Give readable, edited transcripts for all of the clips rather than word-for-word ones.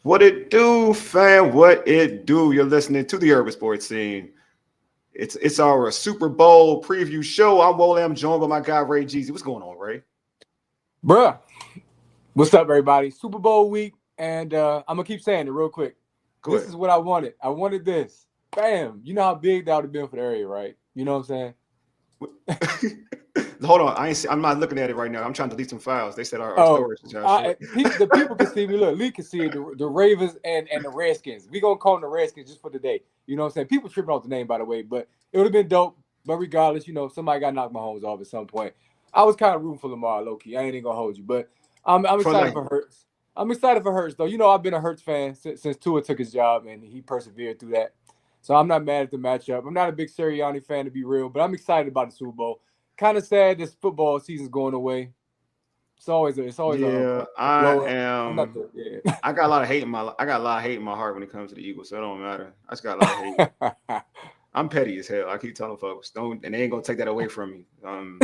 What it do, fam? What it do? You're listening to the Urban Sports Scene. It's our Super Bowl preview show. I'm Wole. I'm joined by my guy Ray Jeezy. What's going on, Ray? Bruh, what's up, everybody? Super Bowl week, and I'm gonna keep saying it real quick. Go This ahead. is what I wanted. I wanted this. Bam! You know how big that would have been for the area, right? You know what I'm saying? Hold on. I'm not looking at it right now. I'm trying to delete some files. They said our Oh, storage is short. the people can see me. Look, Leigh can see it. The Ravens and the Redskins. We gonna call them the Redskins just for today. You know what I'm saying? People tripping off the name, by the way, but it would have been dope. But regardless, somebody got to knock my homes off at some point. I was kind of rooting for Lamar, low key. I ain't even gonna hold you, but I'm excited for Hurts. I'm excited for Hurts, though. I've been a Hurts fan since Tua took his job, and he persevered through that. So I'm not mad at the matchup. I'm not a big Sirianni fan, to be real, but I'm excited about the Super Bowl. Kind of sad this football season's going away. It's always a I blow up. I'm not am. the, I got a lot of hate in my heart when it comes to the Eagles, so it don't matter. I just got a lot of hate. yeah. I'm petty as hell. I keep telling folks, don't, and they ain't gonna take that away from me. Damn.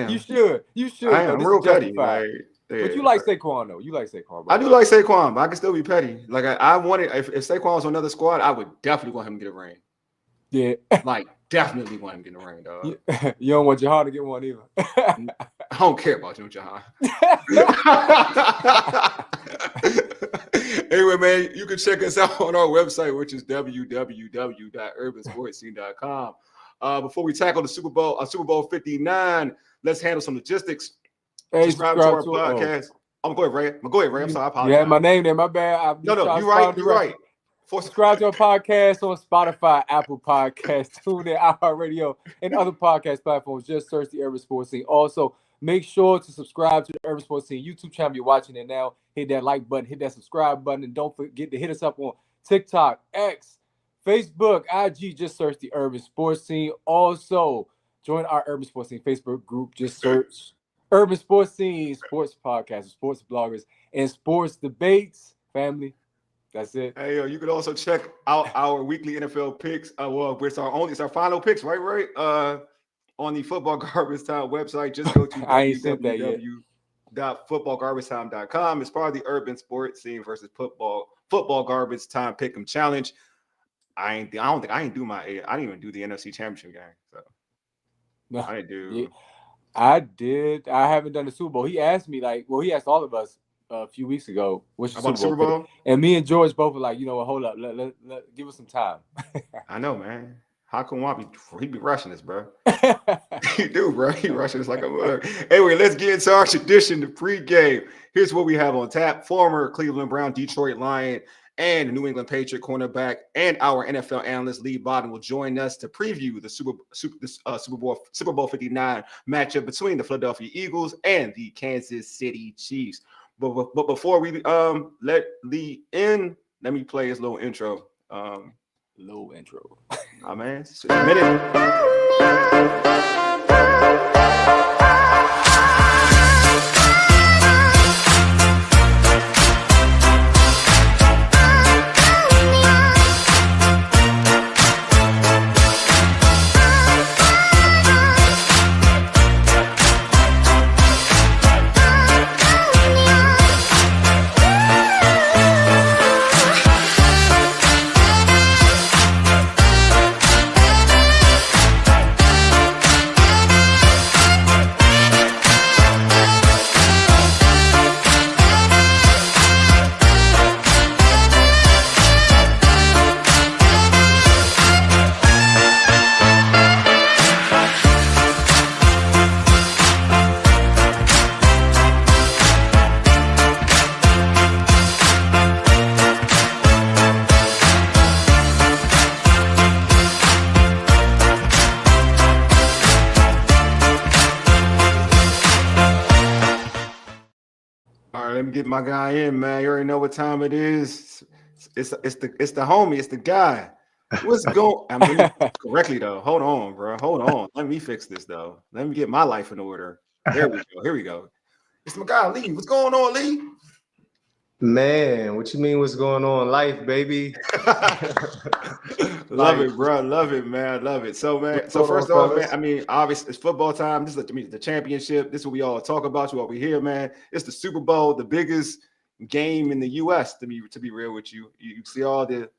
You should. I'm This real is petty. justified. Yeah. But you like Saquon, though. You like Saquon, bro. I do like Saquon, but I can still be petty. Like I wanted, if Saquon was on another squad, I would definitely want him to get a ring. Yeah. Like definitely want him to get a ring, dog. You don't want Jahan to get one either. I don't care about you, Jahan. Anyway, man, you can check us out on our website, which is www.urbansportscene.com. Before we tackle the Super Bowl 59, let's handle some logistics. Hey, subscribe to our podcast. Go ahead, Ray. I'm sorry. I apologize. Yeah, my name there. My bad. No, you're right. You're right. Subscribe to our podcast on Spotify, Apple Podcasts, TuneIn, iHeartRadio, and other podcast platforms. Just search the Urban Sports Scene. Also, make sure to subscribe to the Urban Sports Scene YouTube channel. You're watching it now. Hit that like button, hit that subscribe button, and don't forget to hit us up on TikTok, X, Facebook, IG. Just search the Urban Sports Scene. Also, join our Urban Sports Scene Facebook group. Just search Urban Sports Scene, sports podcasts, sports bloggers, and sports debates. Family. That's it. Hey, you can also check out our weekly NFL picks. It's our final picks, right? On the Football Garbage Time website. Just go to www.footballgarbagetime.com. It's part of the Urban Sports Scene versus Football Garbage Time Pick'em Challenge. I didn't even do the NFC Championship game. So no, I didn't do. Yeah, I did. I haven't done the Super Bowl. He asked me, he asked all of us a few weeks ago, which about the Super Bowl? And me and George both were like, hold up, let give us some time. I know, man. How come he be rushing us, bro? He do, bro. He rushing us like a mug. Anyway, let's get into our tradition, the pregame. Here's what we have on tap. Former Cleveland Brown, Detroit Lion, and New England Patriot cornerback, and our NFL analyst Leigh Bodden will join us to preview the Super Bowl 59 matchup between the Philadelphia Eagles and the Kansas City Chiefs. But before we let Leigh in, let me play his little intro. Oh, man, it's a minute. Let me get my guy in, man. You already know what time it is. It's the homie. It's the guy. What's going? I mean, correctly though. Hold on, bro. Hold on. Let me fix this though. Let me get my life in order. There we go. Here we go. It's my guy Leigh. What's going on, Leigh? Man, what you mean? What's going on? Life, baby. Love it, bro. Love it, man. Love it. So, man. So first off, man. I mean, obviously, it's football time. This is the championship. This is what we all talk about. What we hear, man. It's the Super Bowl, the biggest game in the U.S. to be real with you. You see all the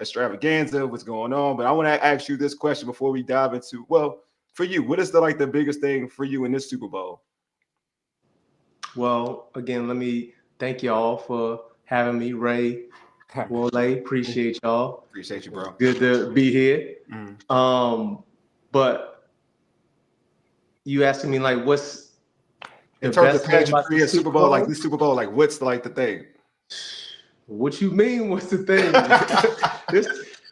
extravaganza, what's going on. But I want to ask you this question before we dive into, well, for you, what is the biggest thing for you in this Super Bowl? Well, again, let me thank y'all for having me, Ray, Wole. Appreciate y'all. Appreciate you, bro. Good to be here. But you asking me like, what's in the terms best of thing about pageantry the and Super Bowl, like this Super Bowl, like what's the thing? What you mean? What's the thing?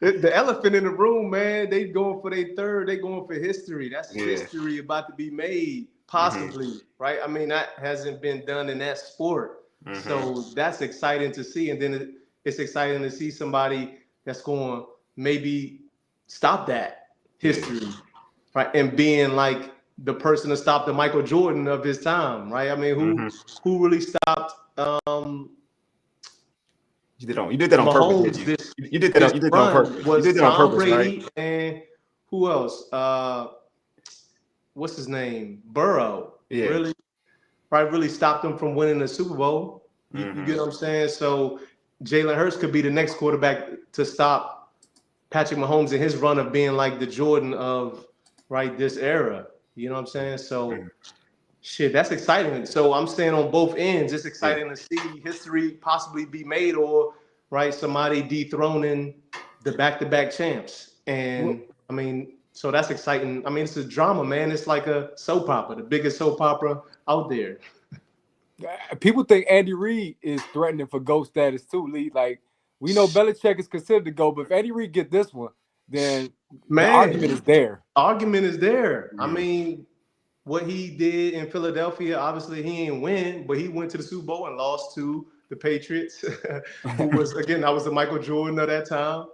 The elephant in the room, man. They going for their third. They going for history. That's history about to be made, possibly, right? I mean, that hasn't been done in that sport, so that's exciting to see. And then it's exciting to see somebody that's going to maybe stop that history, right? And being like the person to stop the Michael Jordan of his time, right? I mean, who really stopped? You did that on Mahomes, purpose. You did that on purpose. You did that on purpose, Brady, right? and who else? What's his name? Burrow. Yeah. Really stopped them from winning the Super Bowl. You get what I'm saying? So Jalen Hurts could be the next quarterback to stop Patrick Mahomes in his run of being like the Jordan of this era. You know what I'm saying? So shit, that's exciting. So I'm saying on both ends, it's exciting to see history possibly be made, or somebody dethroning the back-to-back champs. And I mean, so that's exciting. I mean, it's a drama, man. It's like a soap opera, the biggest soap opera out there. People think Andy Reid is threatening for GOAT status too, Leigh. Like, we know Belichick is considered the GOAT, but if Andy Reid get this one, then the argument is there. Argument is there. I mean, what he did in Philadelphia, obviously he didn't win, but he went to the Super Bowl and lost to the Patriots, who was, again, I was the Michael Jordan of that time.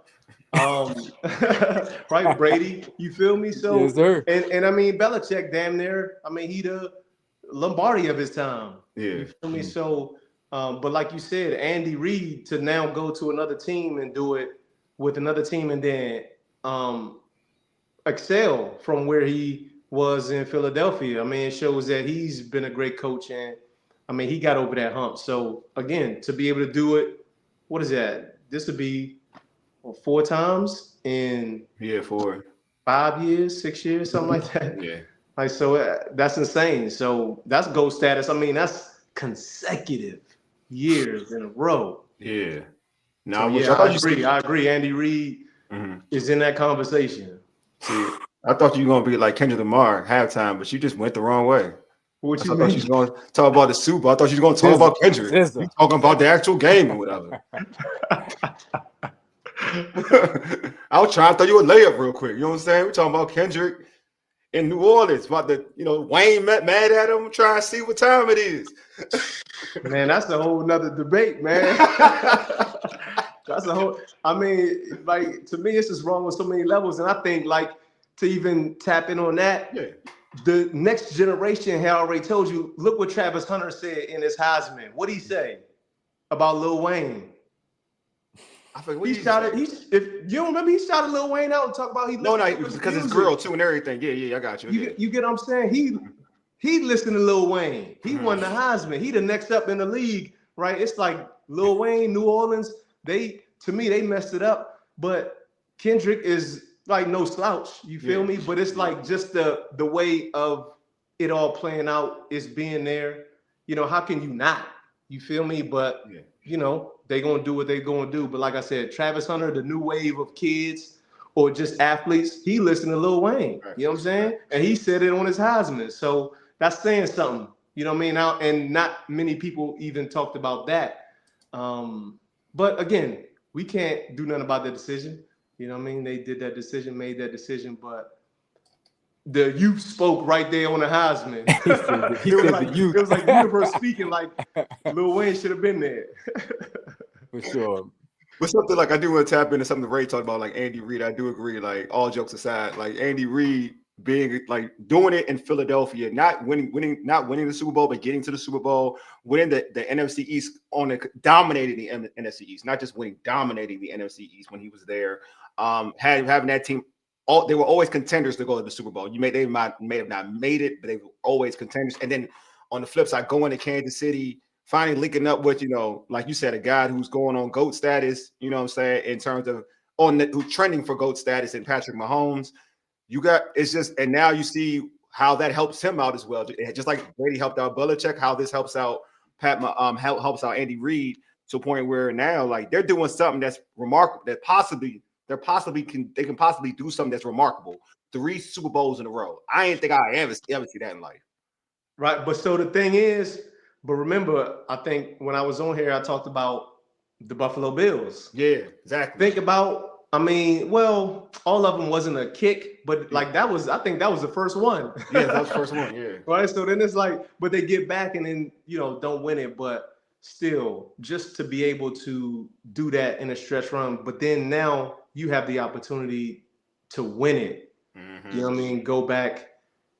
Right, Brady, you feel me? So, yes, sir. And I mean, Belichick, damn near, I mean, he the Lombardi of his time. Yeah. You feel me? So, but like you said, Andy Reid to now go to another team and do it with another team and then excel from where he was in Philadelphia. I mean, it shows that he's been a great coach, and I mean, he got over that hump. So again, to be able to do it, what is that? This would be 4 times in 5 years, 6 years, something like that. Yeah. Like, so that's insane. So that's GOAT status. I mean, that's consecutive years in a row. Yeah. No, so, I agree. Andy Reid is in that conversation. See, I thought you were gonna be like Kendrick Lamar halftime, but you just went the wrong way. What you I mean? thought you was gonna talk about the Super Bowl. I thought you was gonna talk about Kendrick. You talking about the actual game or whatever. I was trying to throw you a layup real quick. You know what I'm saying? We're talking about Kendrick in New Orleans, about the Wayne mad at him, trying to see what time it is. Man, that's a whole nother debate, man. That's a whole. I mean, like, to me, it's just wrong on so many levels, and I think like to even tap in on that. Yeah. The next generation had already told you. Look what Travis Hunter said in his Heisman. What did he say about Lil Wayne? I think he shouted. If you don't remember, he shouted Lil Wayne out and talked about he. No, because his girl too and everything. Yeah, I got you. You get what I'm saying? He listened to Lil Wayne. He won the Heisman. He the next up in the league, right? It's like Lil Wayne, New Orleans. To me, they messed it up. But Kendrick is like no slouch. You feel me? But it's like just the way of it all playing out is being there. How can you not? You feel me? But they gonna do what they gonna do. But like I said, Travis Hunter, the new wave of kids or just athletes, he listened to Lil Wayne. You know what I'm saying? And he said it on his Heisman. So that's saying something. You know what I mean? Now, and not many people even talked about that. But again, we can't do nothing about the decision. You know what I mean? They did that decision, made that decision, but the youth spoke right there on the Heisman. It was like universe speaking, like Lil Wayne should have been there. For sure. But something like I do want to tap into something Ray talked about, like Andy Reid. I do agree, like all jokes aside, like Andy Reid being like doing it in Philadelphia, not winning the Super Bowl, but getting to the Super Bowl, winning the NFC East dominating the NFC East, not just winning, dominating the NFC East when he was there. Having that team, they were always contenders to go to the Super Bowl. They may have not made it, but they were always contenders. And then on the flip side, going to Kansas City finally linking up with, like you said, a guy who's going on GOAT status, you know what I'm saying, in terms of who's trending for GOAT status in Patrick Mahomes. And now you see how that helps him out as well. Just like Brady helped out Belichick, how this helps out helps out Andy Reid to a point where now like they're doing something that's remarkable, that they can possibly do something that's remarkable. 3 Super Bowls in a row. I ain't think I ever see that in life. Right. But so the thing is, but remember, I think when I was on here, I talked about the Buffalo Bills. Yeah, exactly. Think about, all of them wasn't a kick, but like I think that was the first one. Yeah, that was the first one. Yeah. Right. So then it's like, but they get back and then, don't win it. But still, just to be able to do that in a stretch run. But then now you have the opportunity to win it. Mm-hmm. You know what I mean? Go back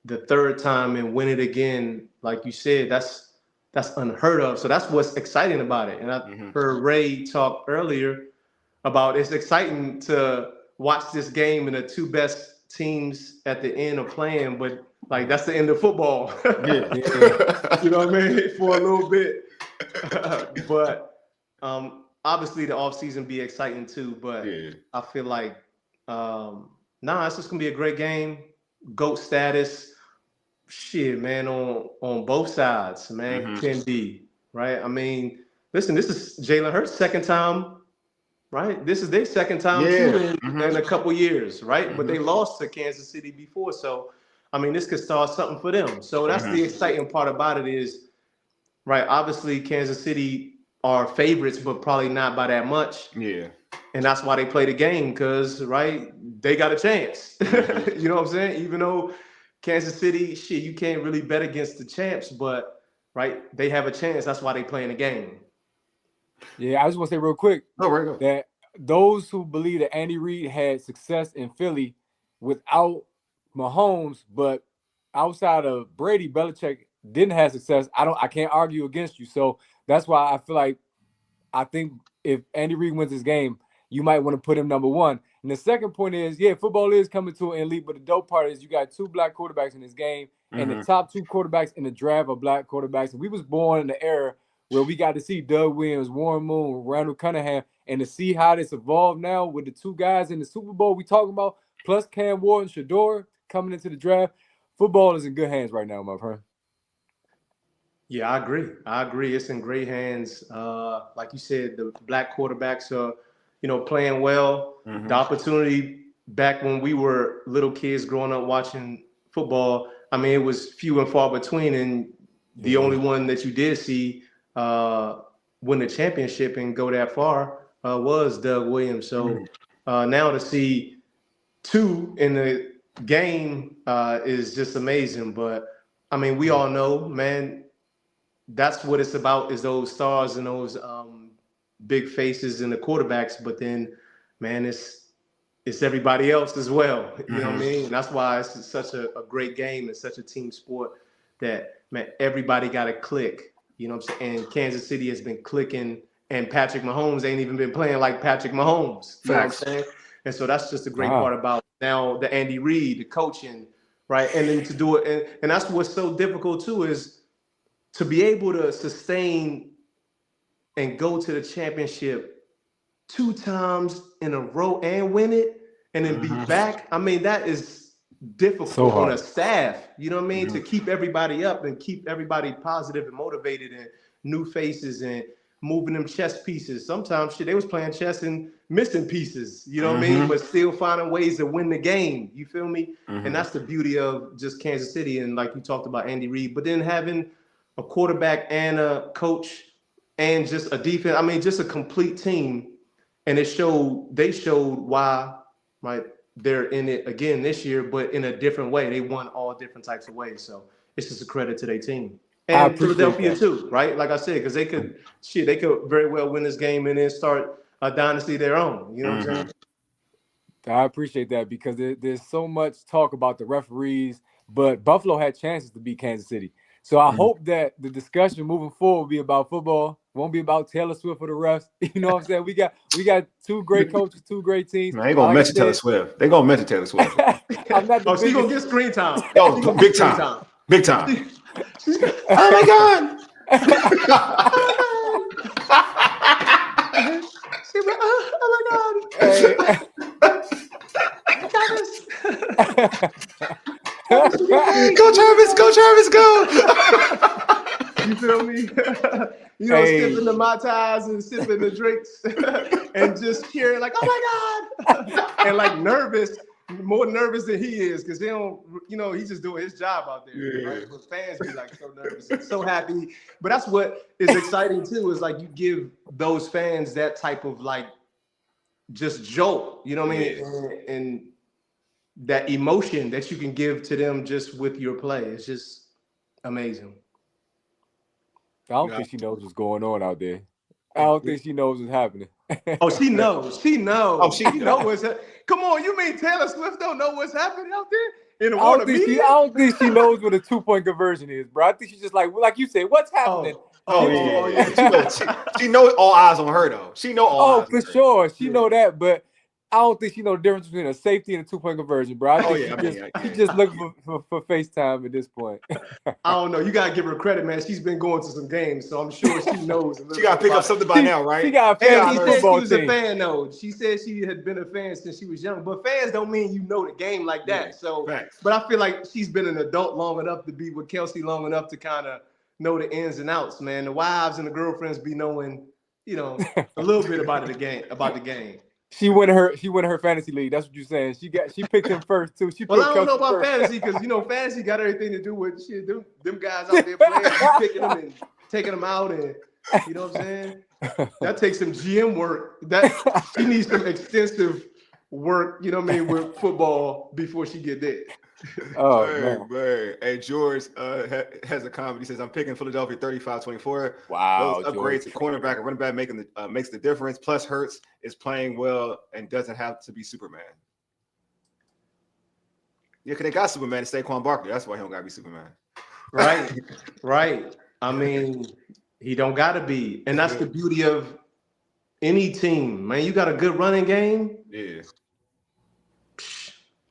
the third time and win it again. Like you said, that's unheard of. So that's what's exciting about it. And I heard Ray talk earlier about it's exciting to watch this game and the 2 best teams at the end of playing, but like that's the end of football. Yeah. You know what I mean? For a little bit. But obviously the offseason be exciting too. But I feel like it's just gonna be a great game. GOAT status. Shit, man, on both sides, man, can be, right? I mean, listen, this is Jalen Hurts' second time, right? This is their second time too in a couple years, right? But they lost to Kansas City before. So, I mean, this could start something for them. So that's the exciting part about it is, right, obviously Kansas City are favorites, but probably not by that much. Yeah. And that's why they play the game because, right, they got a chance. You know what I'm saying? Even though Kansas City, you can't really bet against the champs, but, right, they have a chance. That's why they play in the game. Yeah, I just want to say real quick that those who believe that Andy Reid had success in Philly without Mahomes, but outside of Brady, Belichick didn't have success. I can't argue against you. So that's why I feel like I think if Andy Reid wins this game, you might want to put him number 1. And the second point is, football is coming to an elite, but the dope part is you got 2 black quarterbacks in this game, and the top 2 quarterbacks in the draft are black quarterbacks. And we was born in the era where we got to see Doug Williams, Warren Moon, Randall Cunningham, and to see how this evolved now with the 2 guys in the Super Bowl we talking about, plus Cam Ward and Shador coming into the draft. Football is in good hands right now, my friend. Yeah, I agree. It's in great hands. Like you said, the black quarterbacks are, playing well. The opportunity back when we were little kids growing up watching football, I mean, it was few and far between. And the only one that you did see win the championship and go that far was Doug Williams. So now to see 2 in the game is just amazing. But, I mean, we all know, man, that's what it's about is those stars and those big faces and the quarterbacks. But then, man, it's everybody else as well. You know what I mean? And that's why it's such a great game and such a team sport that, man, everybody got to click. You know what I'm saying? And Kansas City has been clicking, and Patrick Mahomes ain't even been playing like Patrick Mahomes. You know what I'm saying? And so that's just the great part about now the Andy Reid, the coaching, right? And then to do it, and that's what's so difficult too is to be able to sustain and go to the championship 2 times in a row and win it and then be back. I mean, that is difficult on a staff, you know what I mean? To keep everybody up and keep everybody positive and motivated and new faces and moving them chess pieces. Sometimes they was playing chess and missing pieces, you know what I mean? But still finding ways to win the game. You feel me? And that's the beauty of just Kansas City. And like you talked about Andy Reid, but then having a quarterback and a coach and just a defense. I mean, just a complete team. And they showed why, right, they're in it again this year, but in a different way. They won all different types of ways. So it's just a credit to their team. And Philadelphia too, right? Like I said, because they could very well win this game and then start a dynasty of their own. You know what I'm saying? I appreciate that because there's so much talk about the referees, but Buffalo had chances to beat Kansas City. So I hope that the discussion moving forward will be about football. Won't be about Taylor Swift or the refs. You know what I'm saying? We got 2 great coaches, 2 great teams. Man, they gonna mention Taylor Swift. They gonna mention Taylor Swift. I'm not the she's gonna get screen time. Oh, big time. Big time. Oh my God. She went, oh my God. Hey. Go Travis, go Travis, go. You feel me? You know, Hey. sipping the Mai Tais and sipping the drinks and just hearing like, oh my God. And like nervous, more nervous than he is because they don't, you know, he's just doing his job out there. Yeah. Right? But fans be like so nervous and so happy. But that's what is exciting too, is like you give those fans that type of like just jolt, you know what I mean? And that emotion that you can give to them just with your play. It's just amazing. I don't think she knows what's going on out there. I don't think she knows what's happening. Oh, she knows. She knows. Oh, she knows what's Come on, you mean Taylor Swift don't know what's happening out there in the I world don't of think media? I don't think she knows what a 2-point conversion is, bro. I think she's just like you said, what's happening? She knows all eyes on her though. She know all eyes for on her. sure. She know that, but I don't think she know the difference between a safety and a 2-point conversion, bro. I think she just looking for FaceTime at this point. I don't know. You gotta give her credit, man. She's been going to some games, so I'm sure she knows. She gotta pick up something by now, right? She got a fantasy football team. She was a fan, though. She said she had been a fan since she was young, but fans don't mean you know the game like that. So, but I feel like she's been an adult long enough to be with Kelsey long enough to kind of know the ins and outs, man. The wives and the girlfriends be knowing, you know, a little bit about the game. She won her fantasy league. That's what you're saying. She picked him first too. Well, I don't know about fantasy because you know fantasy got everything to do with shit. Them guys out there playing, picking them and taking them out, and you know what I'm saying. That takes some GM work. That she needs some extensive work. You know what I mean with football before she get there. Oh man. Hey, George has a comment. He says, "I'm picking Philadelphia 35-24. Wow, those upgrades to cornerback and running back makes the difference. Plus, Hurts is playing well and doesn't have to be Superman. Yeah, because they got Superman and Saquon Barkley. That's why he don't got to be Superman. Right. I mean, he don't got to be, and that's the beauty of any team, man. You got a good running game. Yeah.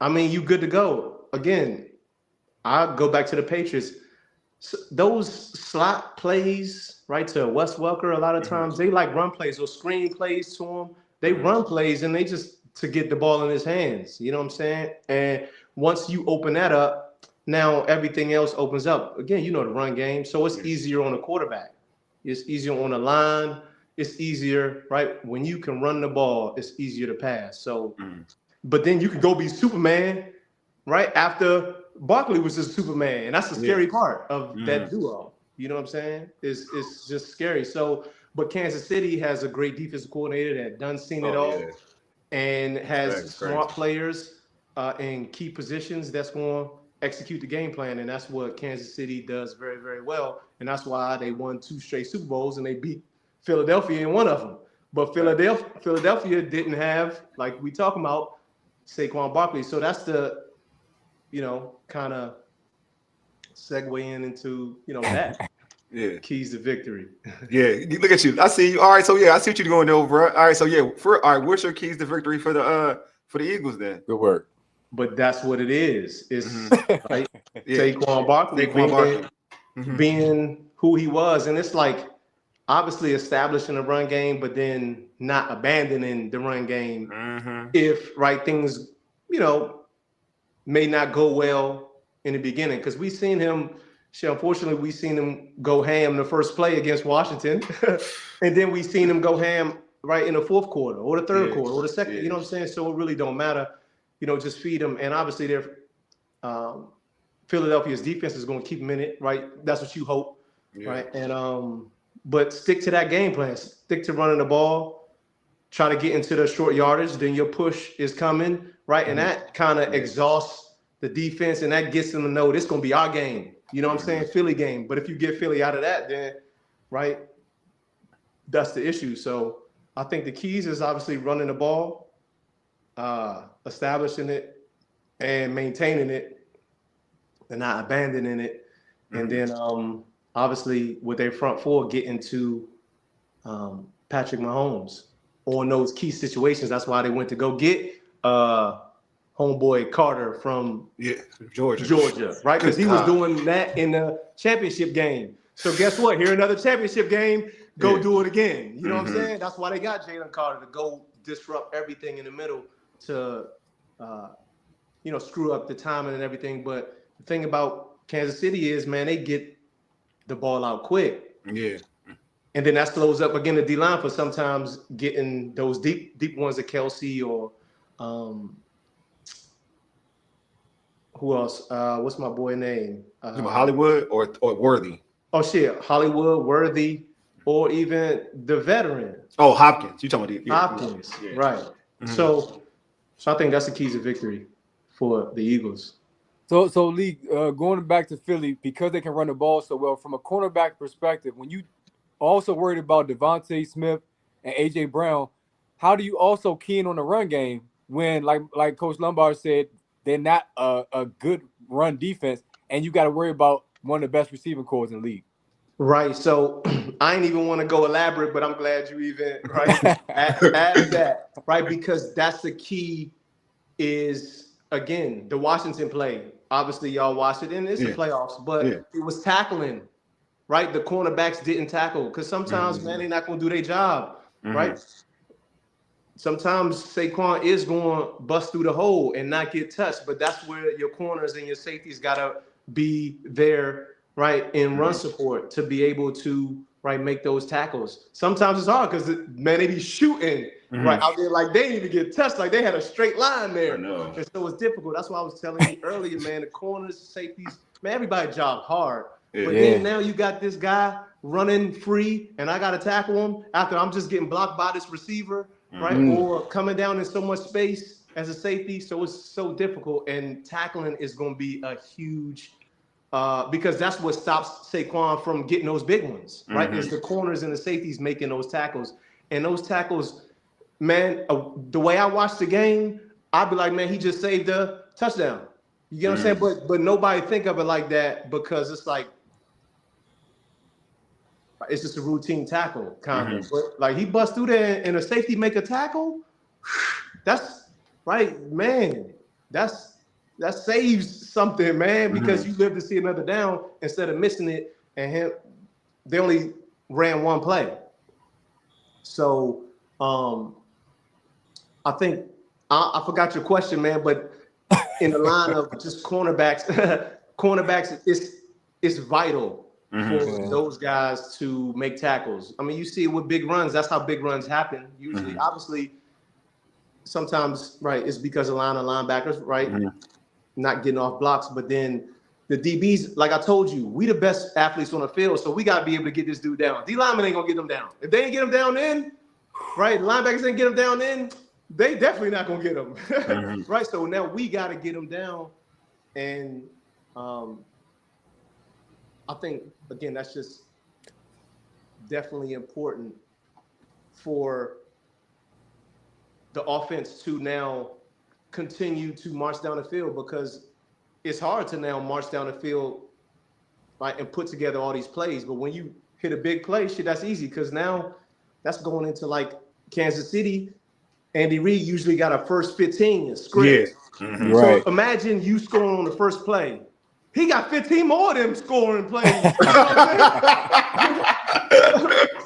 I mean, you good to go. Again, I go back to the Patriots. So those slot plays, right, to Wes Welker, a lot of times they like run plays or screen plays to him. They run plays and they just to get the ball in his hands. You know what I'm saying? And once you open that up, now everything else opens up. Again, you know the run game, so it's easier on a quarterback. It's easier on a line. It's easier, right? When you can run the ball, it's easier to pass. So, but then you can go be Superman. Right after Barkley was just Superman, and that's the scary part of that duo. You know what I'm saying? It's just scary. So, but Kansas City has a great defensive coordinator that done seen it all, and has smart players in key positions that's going to execute the game plan, and that's what Kansas City does very, very well, and that's why they won 2 straight Super Bowls and they beat Philadelphia in one of them. But Philadelphia didn't have, like we talking about, Saquon Barkley. So that's the kind of segue into, that. Yeah. Keys to victory. Yeah. Look at you. I see you. All right. So, I see what you're going over, bro. All right. So, what's your keys to victory for the Eagles then? Good work. But that's what it is. It's right? Saquon Barkley being who he was. And it's like obviously establishing a run game, but then not abandoning the run game if things, may not go well in the beginning. Because we've seen him, unfortunately, we've seen him go ham the first play against Washington. And then we've seen him go ham right in the fourth quarter or the third quarter or the second. You know what I'm saying? So it really don't matter. Just feed them. And obviously, Philadelphia's defense is going to keep them in it, right? That's what you hope, right? And but stick to that game plan. Stick to running the ball. Try to get into the short yardage. Then your push is coming, right? And that kind of exhausts the defense, and that gets them to know this is going to be our game. You know what I'm saying? Philly game. But if you get Philly out of that, then, right, that's the issue. So I think the keys is obviously running the ball, establishing it, and maintaining it, and not abandoning it. And then obviously with their front four, getting to Patrick Mahomes on those key situations. That's why they went to go get homeboy Carter from Georgia, right? Because he was doing that in the championship game. So guess what? Here another championship game. Go do it again. You know what I'm saying? That's why they got Jalen Carter to go disrupt everything in the middle to, screw up the timing and everything. But the thing about Kansas City is, man, they get the ball out quick. Yeah. And then that slows up again the D-line for sometimes getting those deep ones of Kelsey or who else? What's my boy name? Hollywood or Worthy? Oh shit, Hollywood, Worthy, or even the veteran. Oh, Hopkins. You talking about Hopkins, right? So I think that's the keys to victory for the Eagles. So Leigh, going back to Philly, because they can run the ball so well, from a cornerback perspective, when you also worried about Devontae Smith and A.J. Brown, how do you also key in on the run game when, like Coach Lombard said, they're not a good run defense, and you got to worry about one of the best receiving corps in the league? Right. So I ain't even want to go elaborate, but I'm glad you even add that, right? Because that's the key is, again, the Washington play. Obviously, y'all watched it, and it's the playoffs, but it was tackling, right? The cornerbacks didn't tackle because sometimes, man, they're not going to do their job, right? Sometimes Saquon is going to bust through the hole and not get touched, but that's where your corners and your safeties got to be there, right, in run support to be able to, right, make those tackles. Sometimes it's hard because, man, they be shooting right out there like they didn't even get touched, like they had a straight line there. And so it's difficult. That's why I was telling you earlier, man, the corners, safeties, man, everybody job hard. But then now you got this guy running free, and I got to tackle him after I'm just getting blocked by this receiver, right, or coming down in so much space as a safety. So it's so difficult, and tackling is going to be a huge because that's what stops Saquon from getting those big ones, right? It's the corners and the safeties making those tackles. And those tackles, man, the way I watch the game, I'd be like, man, he just saved a touchdown. You get what I'm saying? But nobody think of it like that because it's like, it's just a routine tackle, kind of. But like he busts through there and a safety make a tackle, that's right, man. That saves something, man, because you live to see another down instead of missing it. And they only ran one play. So I think I forgot your question, man. But in the line of just cornerbacks, it's vital for those guys to make tackles. I mean, you see it with big runs. That's how big runs happen. Usually, obviously, sometimes, right, it's because of line of linebackers, right, not getting off blocks. But then the DBs, like I told you, we the best athletes on the field, so we got to be able to get this dude down. D linemen ain't going to get them down. If they ain't get him down then, right, the linebackers ain't get him down then, they definitely not going to get him. Right, so now we got to get him down. And I think, again, that's just definitely important for the offense to now continue to march down the field, because it's hard to now march down the field, right, and put together all these plays. But when you hit a big play, shit, that's easy, because now that's going into like Kansas City. Andy Reid usually got a first 15 script. So imagine you scoring on the first play. He got 15 more of them scoring plays.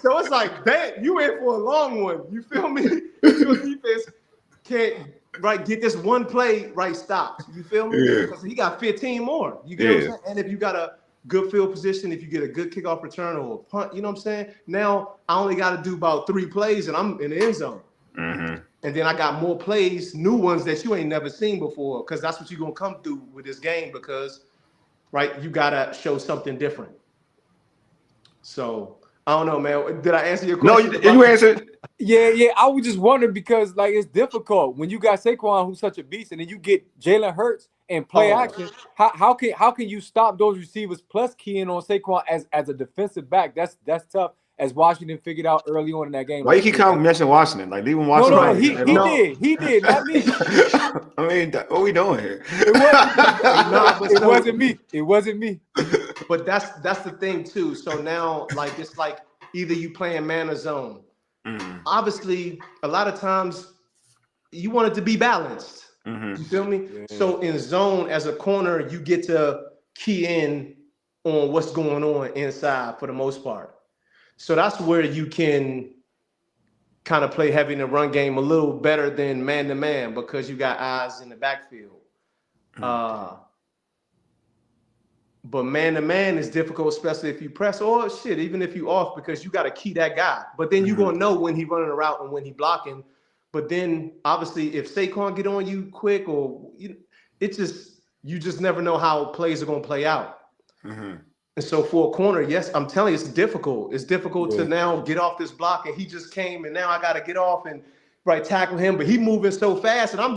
So it's like that. You in for a long one. You feel me? If your defense can't get this one play stopped. You feel me? Because he got 15 more. You get what I'm saying? And if you got a good field position, if you get a good kickoff return or a punt, you know what I'm saying? Now I only got to do about 3 plays and I'm in the end zone. And then I got more plays, new ones that you ain't never seen before, because that's what you're going to come through with this game, because, right, you got to show something different. So, I don't know, man. Did I answer your question? No, you answered. Yeah. I was just wondering because, like, it's difficult when you got Saquon, who's such a beast, and then you get Jalen Hurts and play action. How can you stop those receivers plus keying on Saquon as a defensive back? That's tough, as Washington figured out early on in that game. Why you keep mentioning Washington? Like, leave him Washington. No, he did, not me. I mean, what we doing here? It wasn't me. But that's the thing too. So now, like, it's like either you playing man or zone. Obviously, a lot of times you want it to be balanced. You feel me? Yeah. So in zone, as a corner, you get to key in on what's going on inside for the most part. So that's where you can kind of play heavy in the run game a little better than man-to-man because you got eyes in the backfield. But man-to-man is difficult, especially if you press or shit, even if you off, because you got to key that guy. But then you're going to know when he running a route and when he blocking. But then, obviously, if Saquon get on you quick or you just never know how plays are going to play out. And so for a corner, yes, I'm telling you, it's difficult. It's difficult to now get off this block, and he just came, and now I got to get off and tackle him. But he moving so fast, and I'm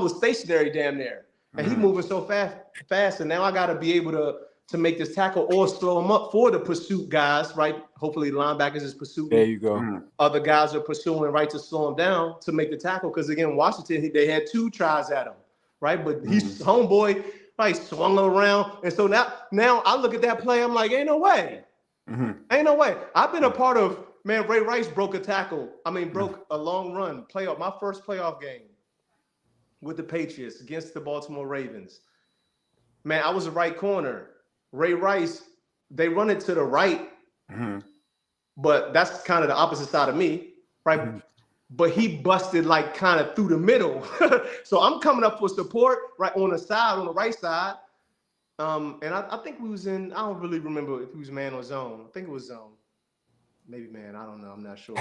stationary damn near, and he moving so fast, and now I got to be able to make this tackle or slow him up for the pursuit guys, right? Hopefully, linebackers is pursuing. There you go. Other guys are pursuing, right, to slow him down to make the tackle. Because again, Washington, they had 2 tries at him, right? But he's homeboy. Like swung around, and so now I look at that play. I'm like, ain't no way, ain't no way. I've been a part of Ray Rice broke a tackle. Broke a long run playoff. My first playoff game with the Patriots against the Baltimore Ravens. Man, I was a right corner. Ray Rice, they run it to the right, but that's kind of the opposite side of me, right? But he busted like kind of through the middle. So I'm coming up for support right on the side, on the right side. And I think we was in, I don't really remember if he was man or zone. I think it was zone. Maybe man, I don't know. I'm not sure.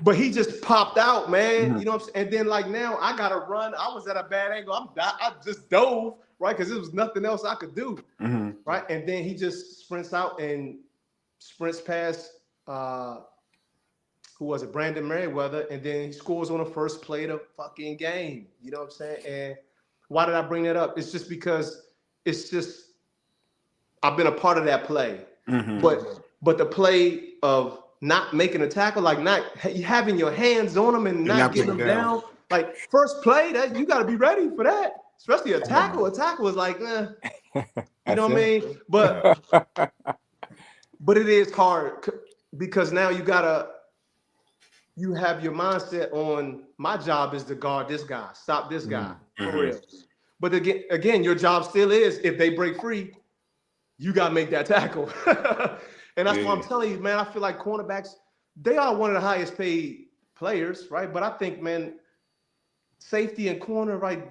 but he just popped out, man. You know what I'm saying? And then like now I got to run. I was at a bad angle. I just dove, right? Because there was nothing else I could do, right? And then he just sprints out and sprints past who was it? Brandon Merriweather, and then he scores on the first play of the fucking game. You know what I'm saying? And why did I bring that up? It's just because I've been a part of that play. But the play of not making a tackle, like not having your hands on them and not getting them down. Like first play, that you got to be ready for that. Especially a tackle. A tackle is like, you know what I mean? But it is hard because now you have your mindset on my job is to guard this guy, stop this guy, for real. But again, your job still is if they break free, you got to make that tackle. And that's what I'm telling you, man. I feel like cornerbacks, they are one of the highest paid players, right? But I think, man, safety and corner, right?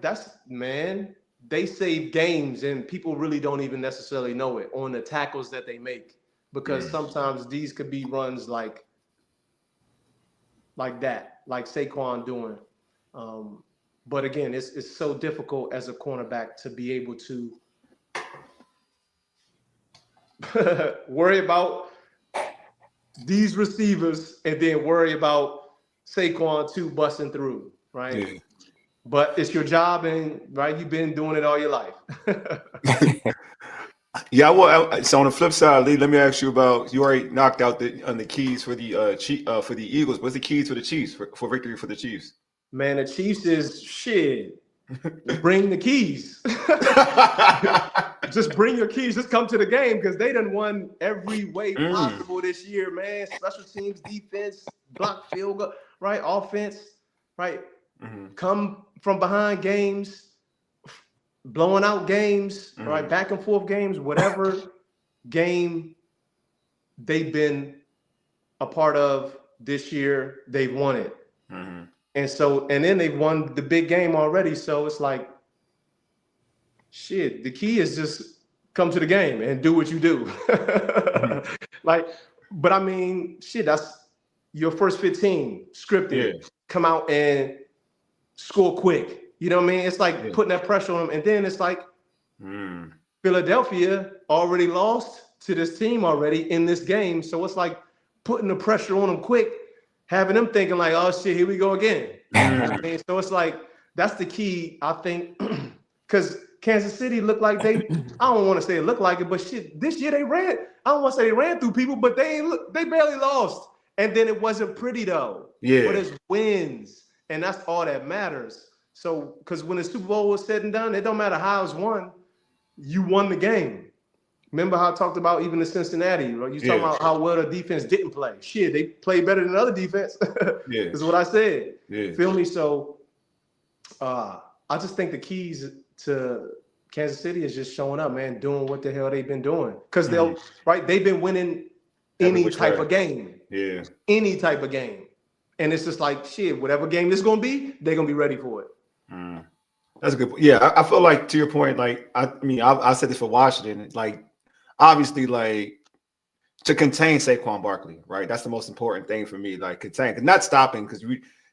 They save games, and people really don't even necessarily know it on the tackles that they make because sometimes these could be runs like that, like Saquon doing. But again, it's so difficult as a cornerback to be able to worry about these receivers and then worry about Saquon too busting through, right? But it's your job, and right, you've been doing it all your life. Well, so on the flip side, Leigh, let me ask you about, you already knocked out the keys for the Eagles. What's the keys for the Chiefs for victory for the Chiefs? Man, the Chiefs is shit. Bring the keys. Just bring your keys. Just come to the game because they done won every way possible this year, man. Special teams, defense, block field goal, right? Offense, right? Come from behind games. Blowing out games, right? Back and forth games, whatever game they've been a part of this year, they've won it. And then they've won the big game already. So it's like, shit, the key is just come to the game and do what you do. But I mean, shit, that's your first 15 scripted. Come out and score quick. You know what I mean? It's like putting that pressure on them. And then it's like Philadelphia already lost to this team already in this game. So it's like putting the pressure on them quick, having them thinking like, oh, shit, here we go again. You know what I mean? So it's like that's the key, I think, because Kansas City looked like I don't want to say it looked like it, but shit, this year they ran. I don't want to say they ran through people, but they barely lost. And then it wasn't pretty, though. But it's wins, and that's all that matters. So, because when the Super Bowl was said and done, it don't matter how it's won. You won the game. Remember how I talked about even the Cincinnati? Right? You talking about how well the defense didn't play. Shit, they played better than other defense. Is what I said. Feel me? So, I just think the keys to Kansas City is just showing up, man, doing what the hell they've been doing. Because they've been winning any type of game. Yeah. Any type of game. And it's just like, shit, whatever game this is going to be, they're going to be ready for it. That's a good point. Yeah, I feel like, to your point, like, I said this for Washington, like, obviously, like, to contain Saquon Barkley, right? That's the most important thing for me, like, contain. Not stopping, because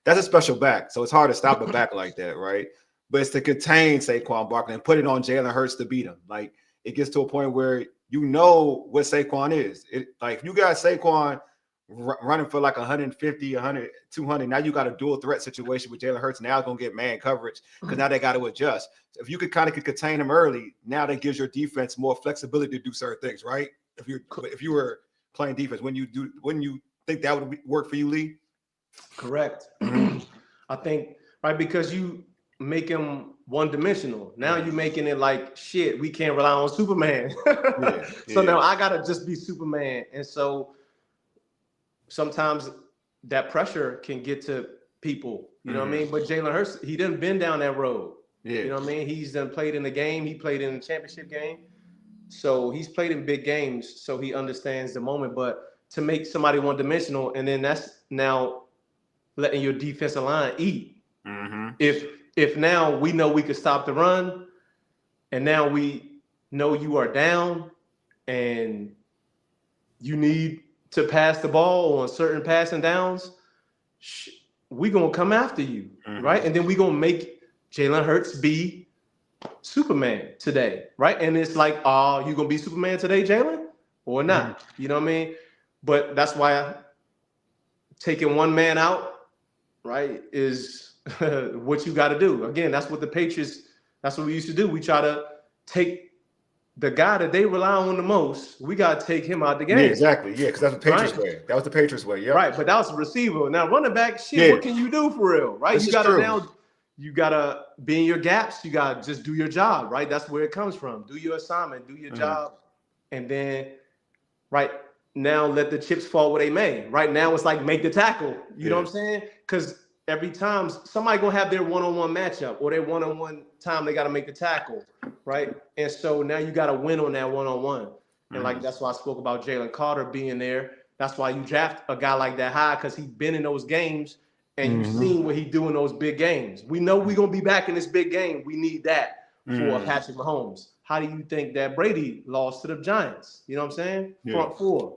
that's a special back, so it's hard to stop a back like that, right? But it's to contain Saquon Barkley and put it on Jalen Hurts to beat him. Like, it gets to a point where you know what Saquon is. Like, if you got Saquon running for like 150, 100, 200, now you got a dual threat situation with Jalen Hurts. Now it's going to get man coverage because now they got to adjust. So if you could kind of contain him early, now that gives your defense more flexibility to do certain things, right? If you were playing defense, wouldn't you think that would work for you, Leigh? Correct. I think, right, because you make him one-dimensional. Now you're making it like, shit, we can't rely on Superman. So now I got to just be Superman. And so sometimes that pressure can get to people, you know what I mean? But Jalen Hurts, he done been down that road. Yeah. You know what I mean? He's done played in the game. He played in the championship game. So he's played in big games, so he understands the moment. But to make somebody one-dimensional, and then that's now letting your defensive line eat. If now we know we could stop the run, and now we know you are down, and you need to pass the ball on certain passing downs, we're going to come after you, right? And then we're going to make Jalen Hurts be Superman today, right? And it's like, you going to be Superman today, Jalen, or not? You know what I mean? But that's why taking one man out, right, is what you got to do. Again, that's what the Patriots, that's what we used to do. We try to take the guy that they rely on the most, we got to take him out the game. Yeah, exactly. Yeah, because that's the Patriots way. That was the Patriots way. Yeah. Right, but that was a receiver. Now, running back, shit, what can you do for real, right? You got to be in your gaps. You got to just do your job, right? That's where it comes from. Do your assignment, do your job, and then, right, now let the chips fall where they may. Right now, it's like make the tackle. You know what I'm saying? Because every time somebody going to have their one-on-one matchup or their one-on-one time, they got to make the tackle, right? And so now you got to win on that one-on-one. And like, that's why I spoke about Jalen Carter being there. That's why you draft a guy like that high, because he's been in those games and you've seen what he do in those big games. We know we're going to be back in this big game. We need that for Patrick Mahomes. How do you think that Brady lost to the Giants? You know what I'm saying? Front four.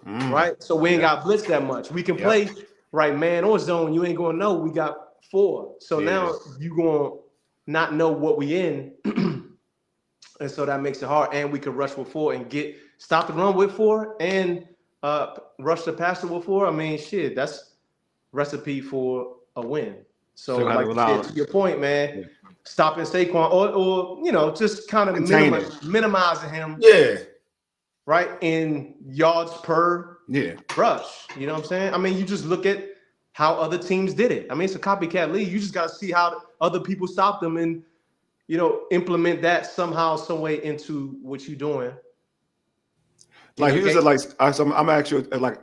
Right? So we ain't got blitz that much. We can play right man or zone. You ain't going to know we got four. So now you going to not know what we in. And so that makes it hard. And we could rush with four and stop the run with four and rush the passer with four. I mean, shit, that's recipe for a win. So like to your point, man, stopping Saquon or you know, just kind of minimizing him. Yeah. Right, in yards per rush. You know what I'm saying? I mean, you just look at how other teams did it. I mean, it's a copycat league. You just got to see how other people stop them and, you know, implement that somehow, some way into what you're doing. Like here's I'm actually like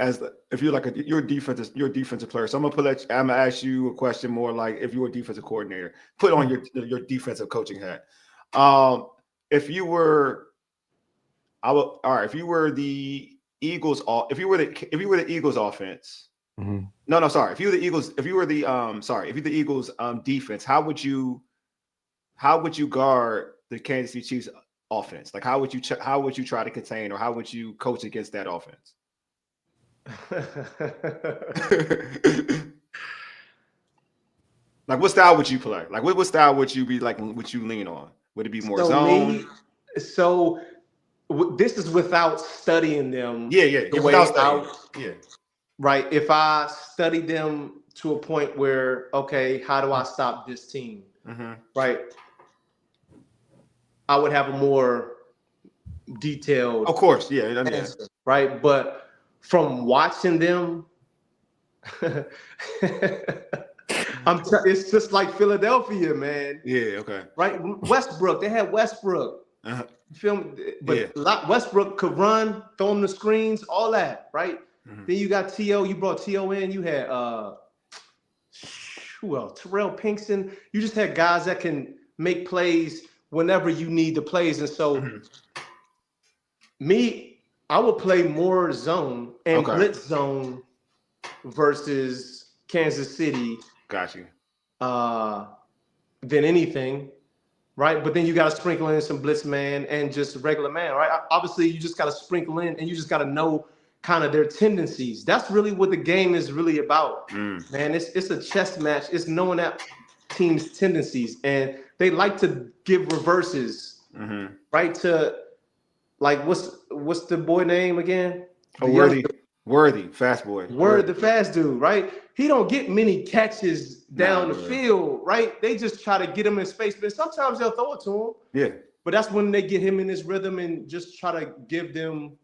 if you're like you're a defensive player. So I'm gonna ask you a question more like if you're a defensive coordinator, put on your defensive coaching hat. If you were if you were the Eagles, if you were the Eagles offense, if you were the Eagles defense, how would you guard the Kansas City Chiefs offense? Like how would you try to contain, or how would you coach against that offense? Like what style would you play? Like what style would you be like? Would you lean on? Would it be more zone? This is without studying them. Right. If I study them to a point where, okay, how do I stop this team? Right. I would have a more detailed. Of course. Yeah. Answer, right. But from watching them, it's just like Philadelphia, man. Yeah. Okay. Right. Westbrook. They had Westbrook. But Westbrook could run, throw him the screens, all that, right? Then you got T.O. You brought T.O. in. You had who else? Terrell Pinkston. You just had guys that can make plays whenever you need the plays. And so Mhm. I would play more zone and Okay. blitz zone versus Kansas City Got you. than anything, right? But then you got to sprinkle in some blitz man and just regular man, right? Obviously, you just got to sprinkle in, and you just got to know kind of their tendencies. That's really what the game is really about, man. It's a chess match. It's knowing that team's tendencies, and they like to give reverses, right? To like what's the boy name again? Oh, The Worthy, fast boy. Word, the fast dude, right? He don't get many catches down the bro. field, right? They just try to get him in space, but sometimes they'll throw it to him. Yeah. But that's when they get him in his rhythm and just try to give them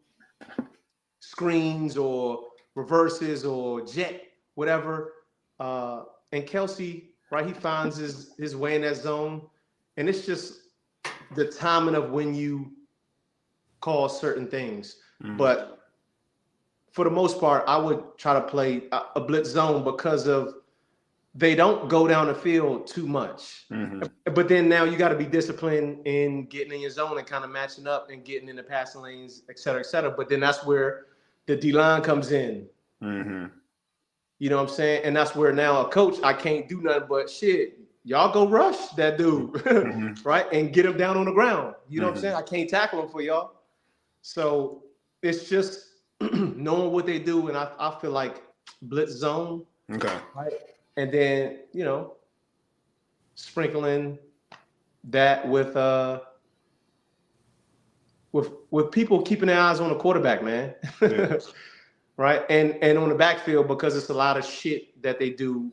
screens or reverses or jet, whatever. And Kelsey, right? He finds his way in that zone, and it's just the timing of when you call certain things. But for the most part, I would try to play a blitz zone because of they don't go down the field too much. But then now you got to be disciplined in getting in your zone and kind of matching up and getting in the passing lanes, et cetera, et cetera. But then that's where the D-line comes in. You know what I'm saying? And that's where now a coach, I can't do nothing but shit. Y'all go rush that dude, right? And get him down on the ground. You know what I'm saying? I can't tackle him for y'all. So it's just knowing what they do, and I feel like blitz zone. Okay. Right. And then, you know, sprinkling that with people keeping their eyes on the quarterback, man. Yeah. Right. And on the backfield, because it's a lot of shit that they do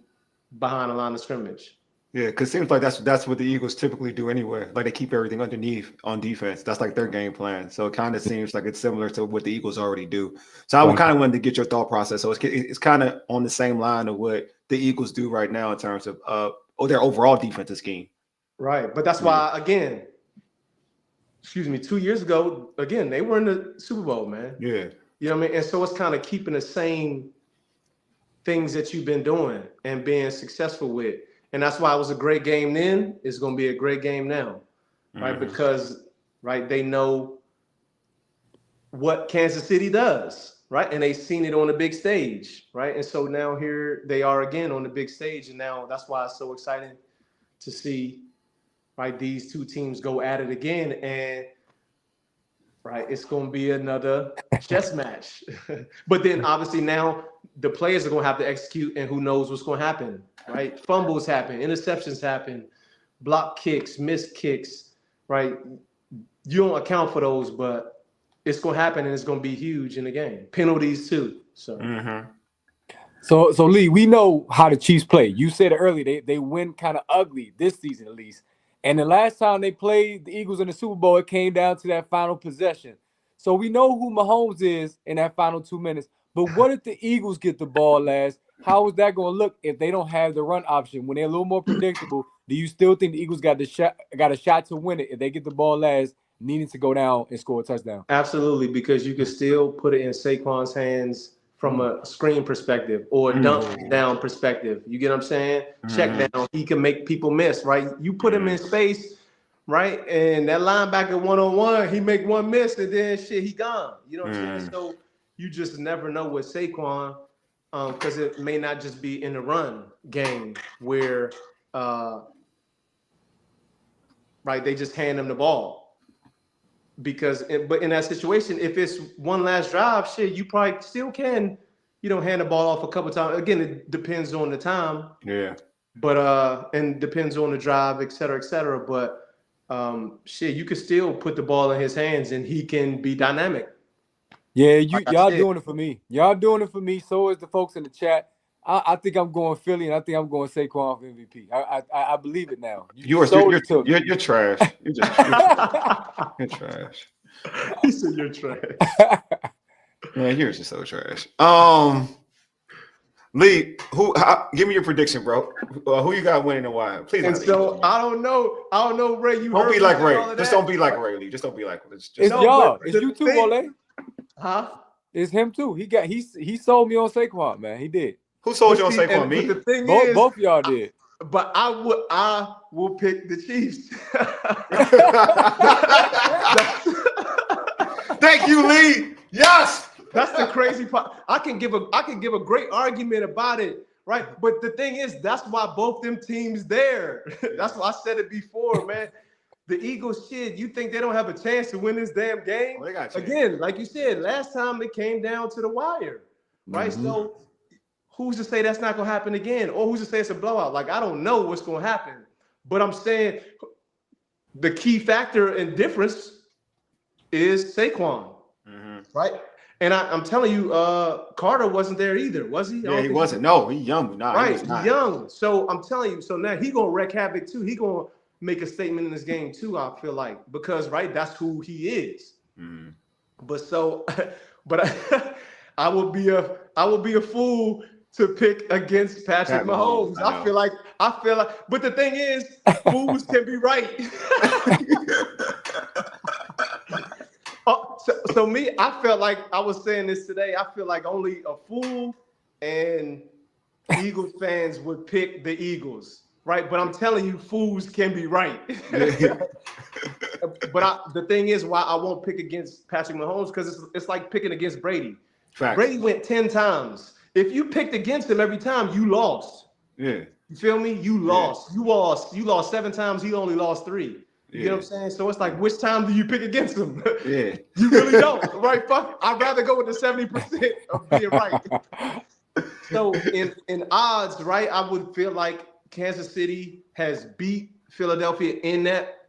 behind the line of scrimmage. Yeah, because it seems like that's what the Eagles typically do anyway. Like they keep everything underneath on defense. That's like their game plan. So it kind of seems like it's similar to what the Eagles already do. So I kind of wanted to get your thought process. So it's kind of on the same line of what the Eagles do right now in terms of their overall defensive scheme. Right, but that's why again, 2 years ago, again they were in the Super Bowl, man. Yeah, you know what I mean. And so it's kind of keeping the same things that you've been doing and being successful with. And that's why it was a great game then. It's going to be a great game now, right? Because, right, they know what Kansas City does, right? And they've seen it on the big stage, right? And so now here they are again on the big stage. And now that's why it's so exciting to see, right, these two teams go at it again. And, right, it's going to be another chess match. But then obviously now the players are going to have to execute, and who knows what's going to happen. Right, fumbles happen, interceptions happen, block kicks, missed kicks. Right, you don't account for those, but it's gonna happen, and it's gonna be huge in the game. Penalties too. So, so Leigh, we know how the Chiefs play. You said it earlier; they win kind of ugly this season, at least. And the last time they played the Eagles in the Super Bowl, it came down to that final possession. So we know who Mahomes is in that final 2 minutes. But what if the Eagles get the ball last? How is that going to look if they don't have the run option? When they're a little more predictable, do you still think the Eagles got a shot to win it if they get the ball last, needing to go down and score a touchdown? absolutely, because you can still put it in Saquon's hands from a screen perspective or a dump down perspective. You get what I'm saying? Check down, he can make people miss, right? You put him in space, right? And that linebacker one-on-one, he make one miss, and then shit, he gone. You know what I'm saying? So you just never know with Saquon. Because it may not just be in the run game where, right, they just hand them the ball. But in that situation, if it's one last drive, shit, you probably still can, hand the ball off a couple times. Again, it depends on the time. Yeah. But and depends on the drive, et cetera, et cetera. But shit, you could still put the ball in his hands and he can be dynamic. Yeah, y'all doing it for me. Y'all doing it for me. So is the folks in the chat. I think I'm going Philly, and I think I'm going Saquon for MVP. I believe it now. You're trash. You're trash. He said you're trash. Man, you're just so trash. Leigh, give me your prediction, bro. Who you got winning and why? Please. And so I don't know, Ray. You don't be like Ray. Just don't be like Ray, Leigh. Just don't be like. It's y'all. It's you too, Wole. Huh? It's him too. He sold me on Saquon, man. He did. Who sold you on Saquon? Me? The thing both of y'all did. But I will pick the Chiefs. Thank you, Leigh. Yes. That's the crazy part. I can give a great argument about it, right? But the thing is, that's why both them teams there. That's why I said it before, man. The Eagles, shit, you think they don't have a chance to win this damn game? Well, they got a chance. Again, like you said, last time it came down to the wire, right? Mm-hmm. So who's to say that's not going to happen again? Or who's to say it's a blowout? Like, I don't know what's going to happen. But I'm saying the key factor and difference is Saquon, right? And I'm telling you, Carter wasn't there either, was he? Yeah, he wasn't. No, he young. Nah, right, he not. young. So I'm telling you, so now he going to wreak havoc too. He going to make a statement in this game too, I feel like, because, right, that's who he is. But I would be a fool to pick against Patrick Mahomes. I feel like, but the thing is, fools can be right. So me, I felt like I was saying this today. I feel like only a fool and Eagles fans would pick the Eagles, right? But I'm telling you, fools can be right. But the thing is, why I won't pick against Patrick Mahomes, because it's like picking against Brady. Facts. Brady went 10 times. If you picked against him every time, you lost. Yeah. You feel me? You lost. Yeah. You lost 7 times. He only lost 3. You get what I'm saying? So it's like, which time do you pick against him? Yeah. You really don't, right? Fuck, I'd rather go with the 70% of being right. So in odds, right, I would feel like Kansas City has beat Philadelphia in that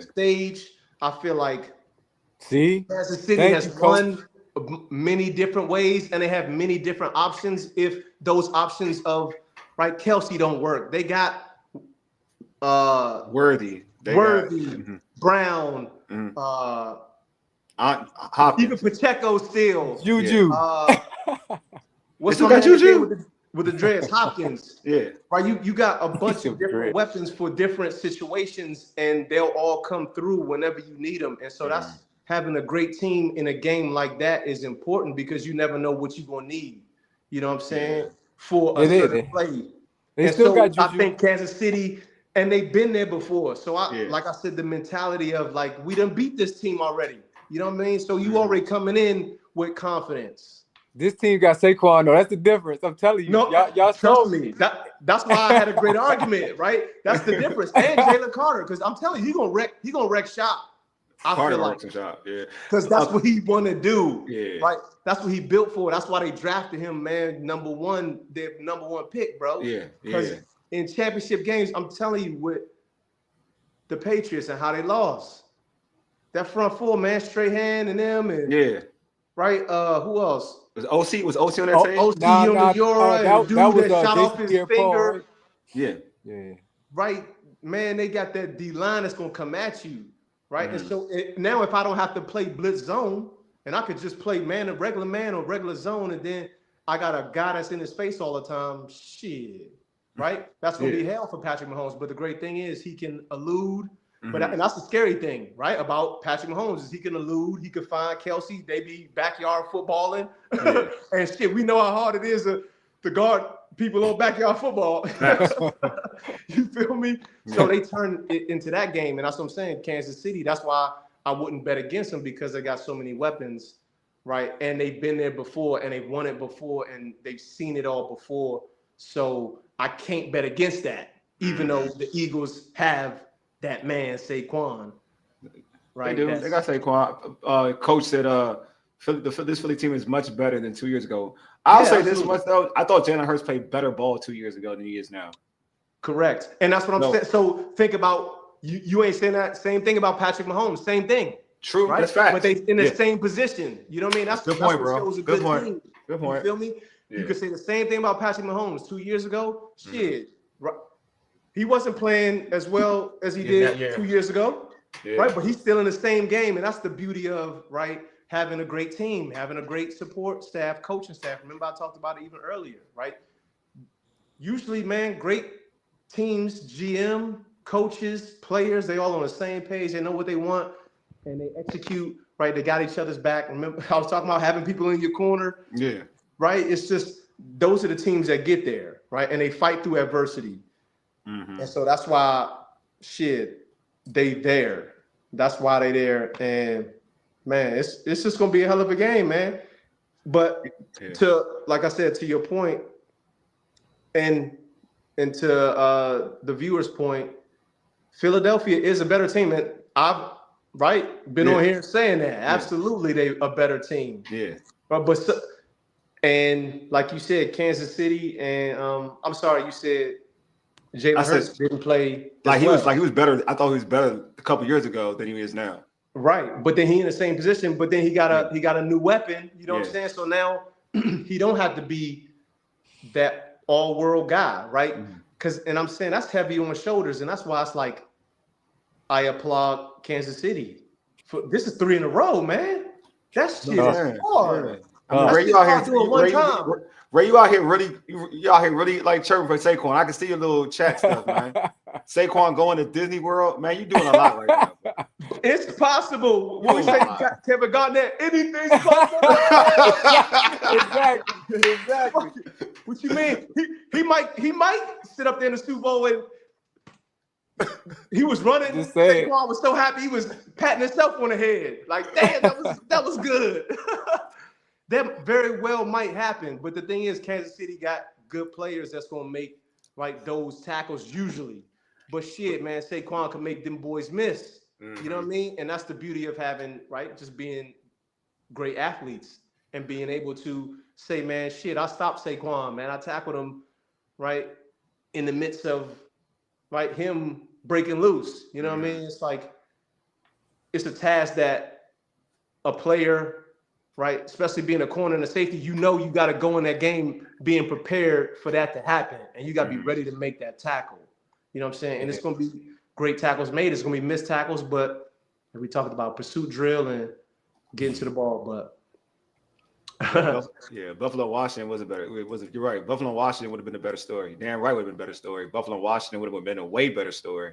stage. I feel like Kansas City has won many different ways, and they have many different options. If those options of, right, Kelsey don't work, they got Worthy. Brown, Hopkins. even Pacheco still. Juju. What's got Juju with the dreads? Hopkins. Yeah. Right. You got a bunch of different weapons for different situations, and they'll all come through whenever you need them. And so that's having a great team in a game like that is important, because you never know what you're gonna need. You know what I'm saying? For a certain play. They still got Juju. I think Kansas City. And they've been there before. So, like I said, the mentality of, like, we done beat this team already. You know what I mean? So you already coming in with confidence. This team got Saquon, though. That's the difference. I'm telling you. No, y'all trust me. That's why I had a great argument, right? That's the difference. And Jalen Carter, because I'm telling you, he gonna wreck shop. I feel like, because that's what he want to do. Yeah. Right? That's what he built for. That's why they drafted him, man. Their number one pick, bro. Yeah. Because in championship games, I'm telling you, with the Patriots and how they lost, that front four, man, Strahan and them, and right, who else? Was OC on that team? OC on the Euro, dude that shot off his finger. Yeah. Right, man, they got that D line that's gonna come at you, right? And so now, if I don't have to play blitz zone, and I could just play regular man or regular zone, and then I got a guy that's in his face all the time, shit. Right? That's going to be hell for Patrick Mahomes. But the great thing is he can elude. And that's the scary thing, right, about Patrick Mahomes, is he can elude. He can find Kelsey. They be backyard footballing. And shit, we know how hard it is to guard people on backyard football. You feel me? So they turn it into that game. And that's what I'm saying, Kansas City. That's why I wouldn't bet against them, because they got so many weapons, right? And they've been there before, and they've won it before, and they've seen it all before. So I can't bet against that, even though the Eagles have that man Saquon. Right? They got Saquon. Coach said this Philly team is much better than 2 years ago. I'll say this much, though. I thought Jalen Hurts played better ball 2 years ago than he is now. Correct. And that's what I'm saying. So think about, you ain't saying that same thing about Patrick Mahomes. Same thing. True. Right? That's fact. But they in the same position. You know what I mean? That's good point, bro. Good point. Team. Good point. You feel me? You could say the same thing about Patrick Mahomes 2 years ago. Shit, right? He wasn't playing as well as he did 2 years ago, right? But he's still in the same game, and that's the beauty of, right, having a great team, having a great support staff, coaching staff. Remember, I talked about it even earlier, right? Usually, man, great teams, GM, coaches, players, they all on the same page. They know what they want, and they execute, right? They got each other's back. Remember, I was talking about having people in your corner. Yeah. Right? It's just, those are the teams that get there, right? And they fight through adversity. And so that's why they there. That's why they there. And man, it's just gonna be a hell of a game, man. But like I said, to your point, and to the viewer's point, Philadelphia is a better team. And I've been on here saying that. Absolutely, they a better team. Yeah. And like you said, Kansas City and I'm sorry, you said Jalen Hurts didn't play he was better. I thought he was better a couple years ago than he is now. Right, but then he in the same position. But then he got a new weapon. You know what I'm saying? So now he don't have to be that all-world guy, right? And I'm saying that's heavy on shoulders, and that's why it's like I applaud Kansas City. This is 3 in a row, man. That's just hard. Ray, you out here Ray, you out here really like chirping for Saquon. I can see your little chat stuff, man. Saquon going to Disney World, man. You doing a lot right now. Bro. It's possible. When we say Kevin Garnett, anything's possible. Exactly. What you mean? He might sit up there in the Super Bowl and he was running. Saquon was so happy he was patting himself on the head. Like, damn, that was good. That very well might happen. But the thing is, Kansas City got good players that's gonna make those tackles usually. But shit, man, Saquon can make them boys miss. You know what I mean? And that's the beauty of having, just being great athletes and being able to say, man, shit, I stopped Saquon, man. I tackled him, in the midst of, him breaking loose. You know what I mean? It's like, it's a task that a player, especially being a corner and a safety, you got to go in that game being prepared for that to happen. And you got to be ready to make that tackle. You know what I'm saying? And it's going to be great tackles made. It's going to be missed tackles, but we talked about pursuit drill and getting to the ball. But Buffalo Washington was a better. You're right. Buffalo Washington would have been a better story. Dan Wright would have been a better story. Buffalo Washington would have been a way better story.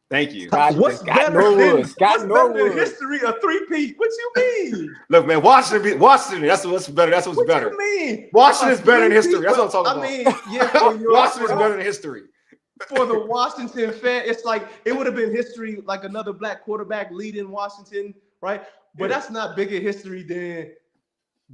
Thank you. What's Scott Norwood? Scott Norwood. History of 3-peat. What you mean? Look, man, Washington. That's what's better. That's what's better. What you mean? Washington's better in history. That's what I'm talking about. Washington's better in history. For the Washington fan, it's like it would have been history, like another black quarterback leading Washington, right? But that's not bigger history than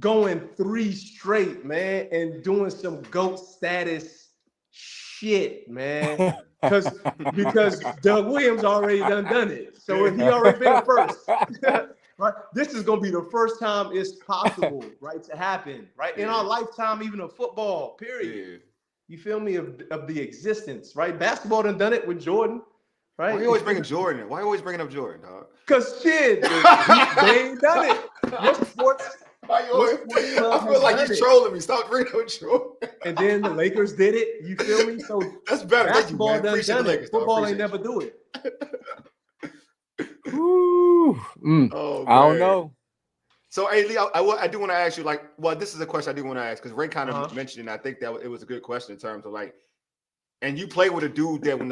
going 3 straight, man, and doing some GOAT status shit, man. Because Doug Williams already done it. So if he already been first, right? This is gonna be the first time it's possible, to happen, in our lifetime, even of football, period. You feel me? Of the existence, right? Basketball done it with Jordan, right? Why you always bringing Jordan in? Why you always bringing up Jordan, dog? Because shit, they ain't done it. What sports? I feel like you're trolling me. Stop bringing up Jordan. And then the Lakers did it. You feel me? So that's better. Basketball done it. Football ain't never do it. I don't know. So, hey, Leigh, I do want to ask you, this is a question I do want to ask because Ray kind of mentioned it. And I think that it was a good question in terms of and you play with a dude that when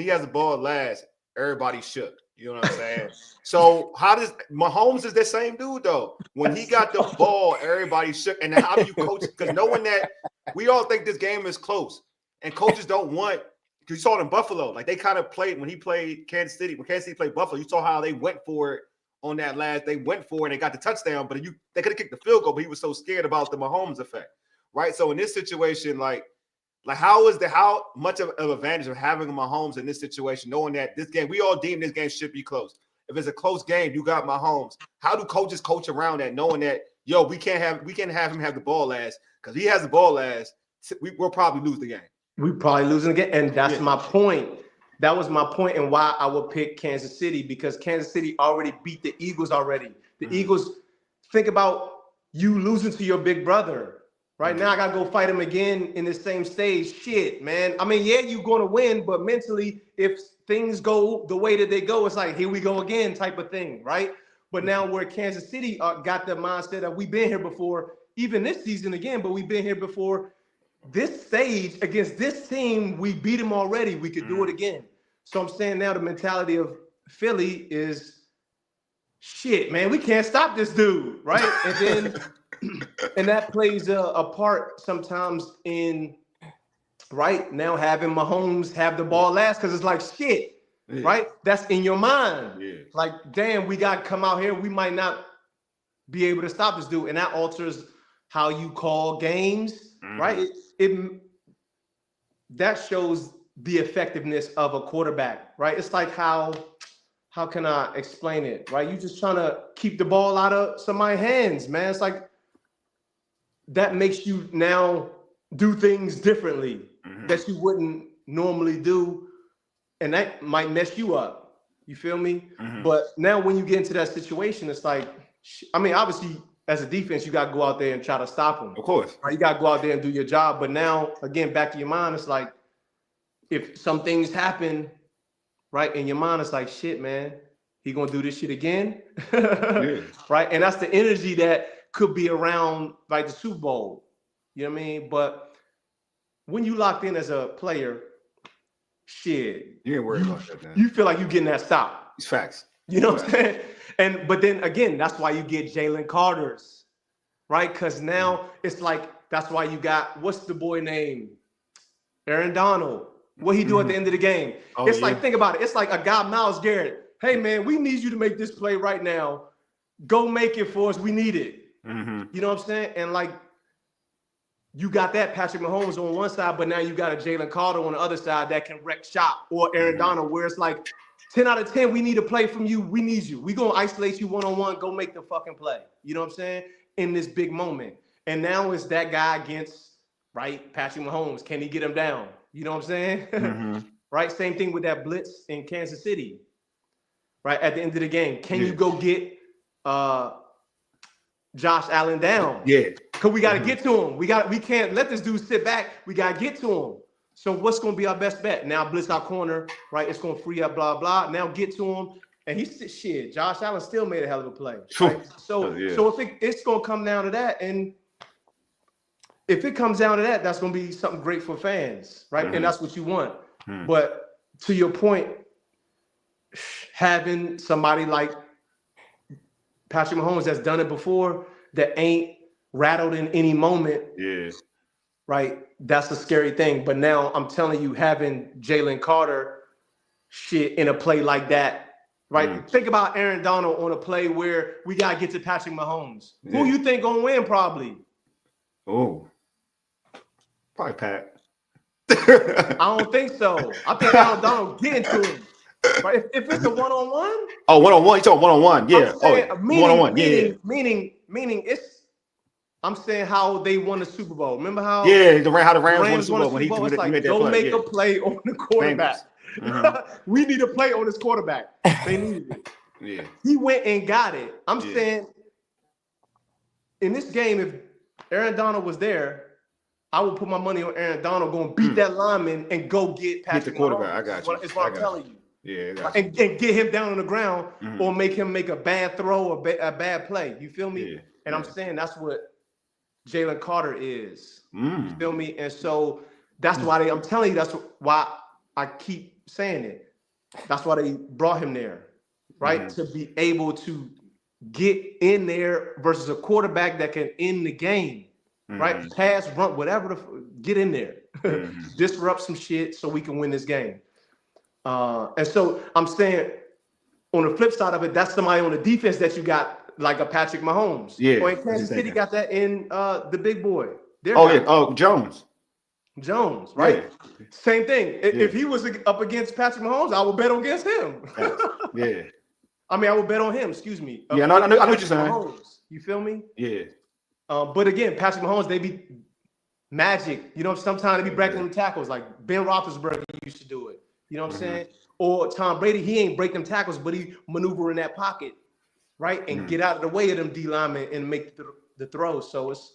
he has the ball last, everybody shook. You know what I'm saying? So, how does Mahomes is the same dude though? When he got the ball, everybody shook. And how do you coach? Because knowing that we all think this game is close, and coaches don't want. Because you saw it in Buffalo, they kind of played when he played Kansas City. When Kansas City played Buffalo, you saw how they went for it. On that last, they went for it and they got the touchdown, but they could have kicked the field goal, but he was so scared about the Mahomes effect, right? So in this situation, how much of an advantage of having Mahomes in this situation, knowing that this game, we all deem this game should be close. If it's a close game, you got Mahomes. How do coaches coach around that, knowing that we can't have him have the ball last because he has the ball last, we'll probably lose the game. We probably losing again, and that's my point. That was my point and why I would pick Kansas City, because Kansas City already beat the Eagles already. The Eagles, think about you losing to your big brother. Right now, I got to go fight him again in the same stage. Shit, man. I mean, you're going to win, but mentally, if things go the way that they go, it's like, here we go again type of thing, right? But now where Kansas City got the mindset of we've been here before, even this season again, but we've been here before. This stage against this team, we beat them already. We could do it again. So I'm saying now the mentality of Philly is, shit, man, we can't stop this dude, right? And then, and that plays a part sometimes in right? Now having Mahomes have the ball last because it's like shit, right? That's in your mind. Yeah. Like, damn, we got to come out here. We might not be able to stop this dude. And that alters how you call games, right? That shows the effectiveness of a quarterback, right? It's like how can I explain it, right? You just trying to keep the ball out of somebody's hands, man. It's like that makes you now do things differently that you wouldn't normally do, and that might mess you up. You feel me? But now when you get into that situation, it's like, I mean, obviously, as a defense, you got to go out there and try to stop them. Of course. Right? You got to go out there and do your job. But now, again, back to your mind, it's like, if some things happen, right, in your mind, it's like, shit, man, he going to do this shit again? Right? And that's the energy that could be around, like, the Super Bowl. You know what I mean? But when you locked in as a player, shit. You ain't worried about that, man. You feel like you're getting that stop. It's facts. You know what I'm saying? But then again, that's why you get Jalen Carter's, right? Because now it's like, that's why you got, what's the boy name? Aaron Donald. What he do at the end of the game? It's like, think about it. It's like a guy, Myles Garrett. Hey, man, we need you to make this play right now. Go make it for us. We need it. You know what I'm saying? And like, you got that Patrick Mahomes on one side, but now you got a Jalen Carter on the other side that can wreck shop, or Aaron Donald, where it's like 10 out of 10, we need a play from you. We need you. We're going to isolate you one-on-one. Go make the fucking play. You know what I'm saying? In this big moment. And now it's that guy against, right, Patrick Mahomes. Can he get him down? You know what I'm saying? Right? Same thing with that blitz in Kansas City. Right? At the end of the game. Can you go get Josh Allen down? Yeah. Because we got to get to him. We can't let this dude sit back. We got to get to him. So what's going to be our best bet? Now blitz our corner, right? It's going to free up, blah, blah. Now get to him. And shit, Josh Allen still made a hell of a play. Right? So if it's going to come down to that, and if it comes down to that, that's going to be something great for fans, right? And that's what you want. But to your point, having somebody like Patrick Mahomes that's done it before, that ain't rattled in any moment, right? That's a scary thing. But now I'm telling you, having Jalen Carter shit in a play like that, right? Think about Aaron Donald on a play where we got to get to Patrick Mahomes. Who you think going to win probably? Probably Pat. I don't think so. I think Aaron Donald getting to him. Right? If it's a one-on-one. Oh, one-on-one. You talking one-on-one. Yeah. One-on-one. Meaning it's, I'm saying how they won the Super Bowl. Remember how? Yeah, how the Rams won the Super Bowl when he made that go play. Make a play on the quarterback. We need a play on this quarterback. They needed it. Yeah. He went and got it. I'm saying in this game, if Aaron Donald was there, I would put my money on Aaron Donald going to beat that lineman and go get Patrick the quarterback. Mahomes. I got you. It's what I'm telling you. Yeah, and get him down on the ground or make him make a bad throw or a bad play. You feel me? And I'm saying that's what Jalen Carter is. You feel me? And so that's why I'm telling you, that's why I keep saying it. That's why they brought him there, right? To be able to get in there versus a quarterback that can end the game, right? Pass, run, whatever, get in there. Disrupt some shit so we can win this game. And so I'm saying on the flip side of it, that's somebody on the defense that you got like a Patrick Mahomes. Yeah. Or in Kansas City got that in the big boy. Jones. Jones, right? Yeah. Same thing. If he was up against Patrick Mahomes, I would bet against him. Yeah. I mean, I would bet on him, excuse me. Yeah, I know what you're saying. Mahomes, you feel me? Yeah. But again, Patrick Mahomes, they be magic. You know, sometimes they be breaking them tackles like Ben Roethlisberger used to do it. You know what I'm saying? Or Tom Brady, he ain't break them tackles, but he maneuver in that pocket, right? And get out of the way of them D linemen and make the throws. So it's,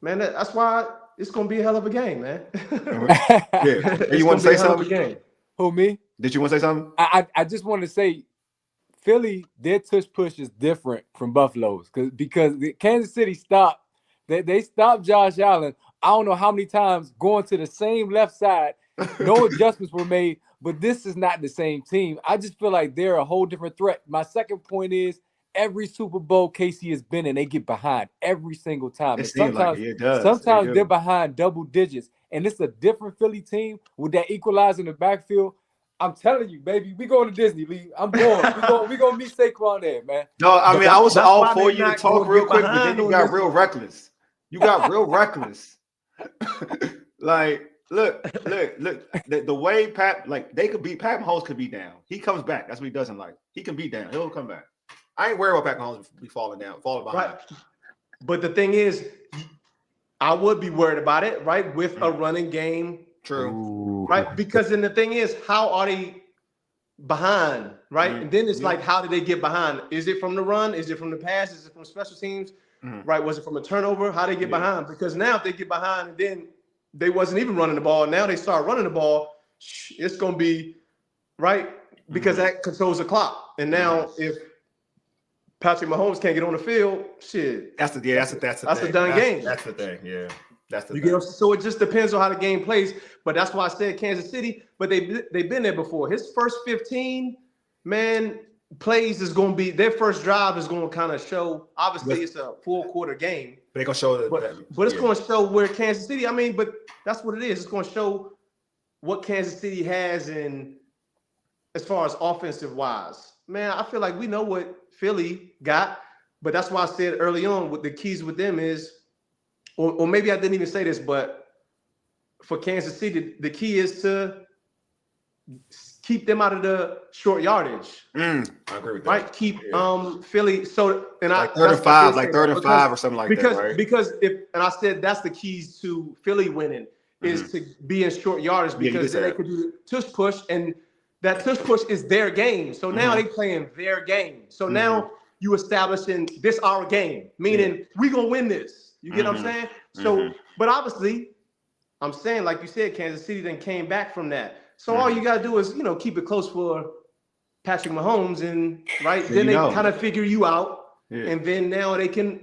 man, that's why it's gonna be a hell of a game, man. You want to say something? Who, me? Did you want to say something? I just want to say, Philly, their tush push is different from Buffalo's because Kansas City stopped. They stopped Josh Allen. I don't know how many times going to the same left side. No adjustments were made, but this is not the same team. I just feel like they're a whole different threat. My second point is every Super Bowl KC has been in, they get behind every single time. And sometimes they're behind double digits. and it's a different Philly team with that equalizer in the backfield, I'm telling you, baby, we going to Disney, Leigh. I'm going. We gonna meet Saquon there, man. No, I mean, I was that's all why for they you to not talk gonna real get quick, but then behind you on got this real one. reckless. You got real reckless. Like, look. The way Pat, like, they could beat Pat Mahomes could be down. He comes back. That's what he doesn't like. He can be down. He'll come back. I ain't worried about Pat Mahomes be falling behind. Right. But the thing is, I would be worried about it, right? With a running game. True. Ooh. Right. Because then the thing is, how are they behind? Right. And then it's like, how did they get behind? Is it from the run? Is it from the pass? Is it from special teams? Right. Was it from a turnover? How they get behind? Because now if they get behind and then they wasn't even running the ball, now they start running the ball, it's going to be right because that controls the clock. And now if Patrick Mahomes can't get on the field, shit. That's a done game. That's the thing. Yeah. That's the You thing. get so it just depends on how the game plays. But that's why I said Kansas City. But they've been there before. His first 15 plays is going to be their first drive is going to kind of show. Obviously, it's a full quarter game. They're gonna show but it's going to show where Kansas City. I mean, but that's what it is. It's going to show what Kansas City has in as far as offensive wise. Man, I feel like we know what Philly got, but that's why I said early on what the keys with them is. Or maybe I didn't even say this, but for Kansas City, the key is to keep them out of the short yardage. I agree with that. Right? Keep Philly and like third and five or something like that. Right? Because I said that's the keys to Philly winning is to be in short yardage because then they could do the tush push and that tush push is their game. So now they playing their game. So now you establishing this our game, meaning we gonna win this. You get what I'm saying? So, but obviously, I'm saying, like you said, Kansas City then came back from that. So all you gotta do is, keep it close for Patrick Mahomes, and then they kind of figure you out, and then now they can,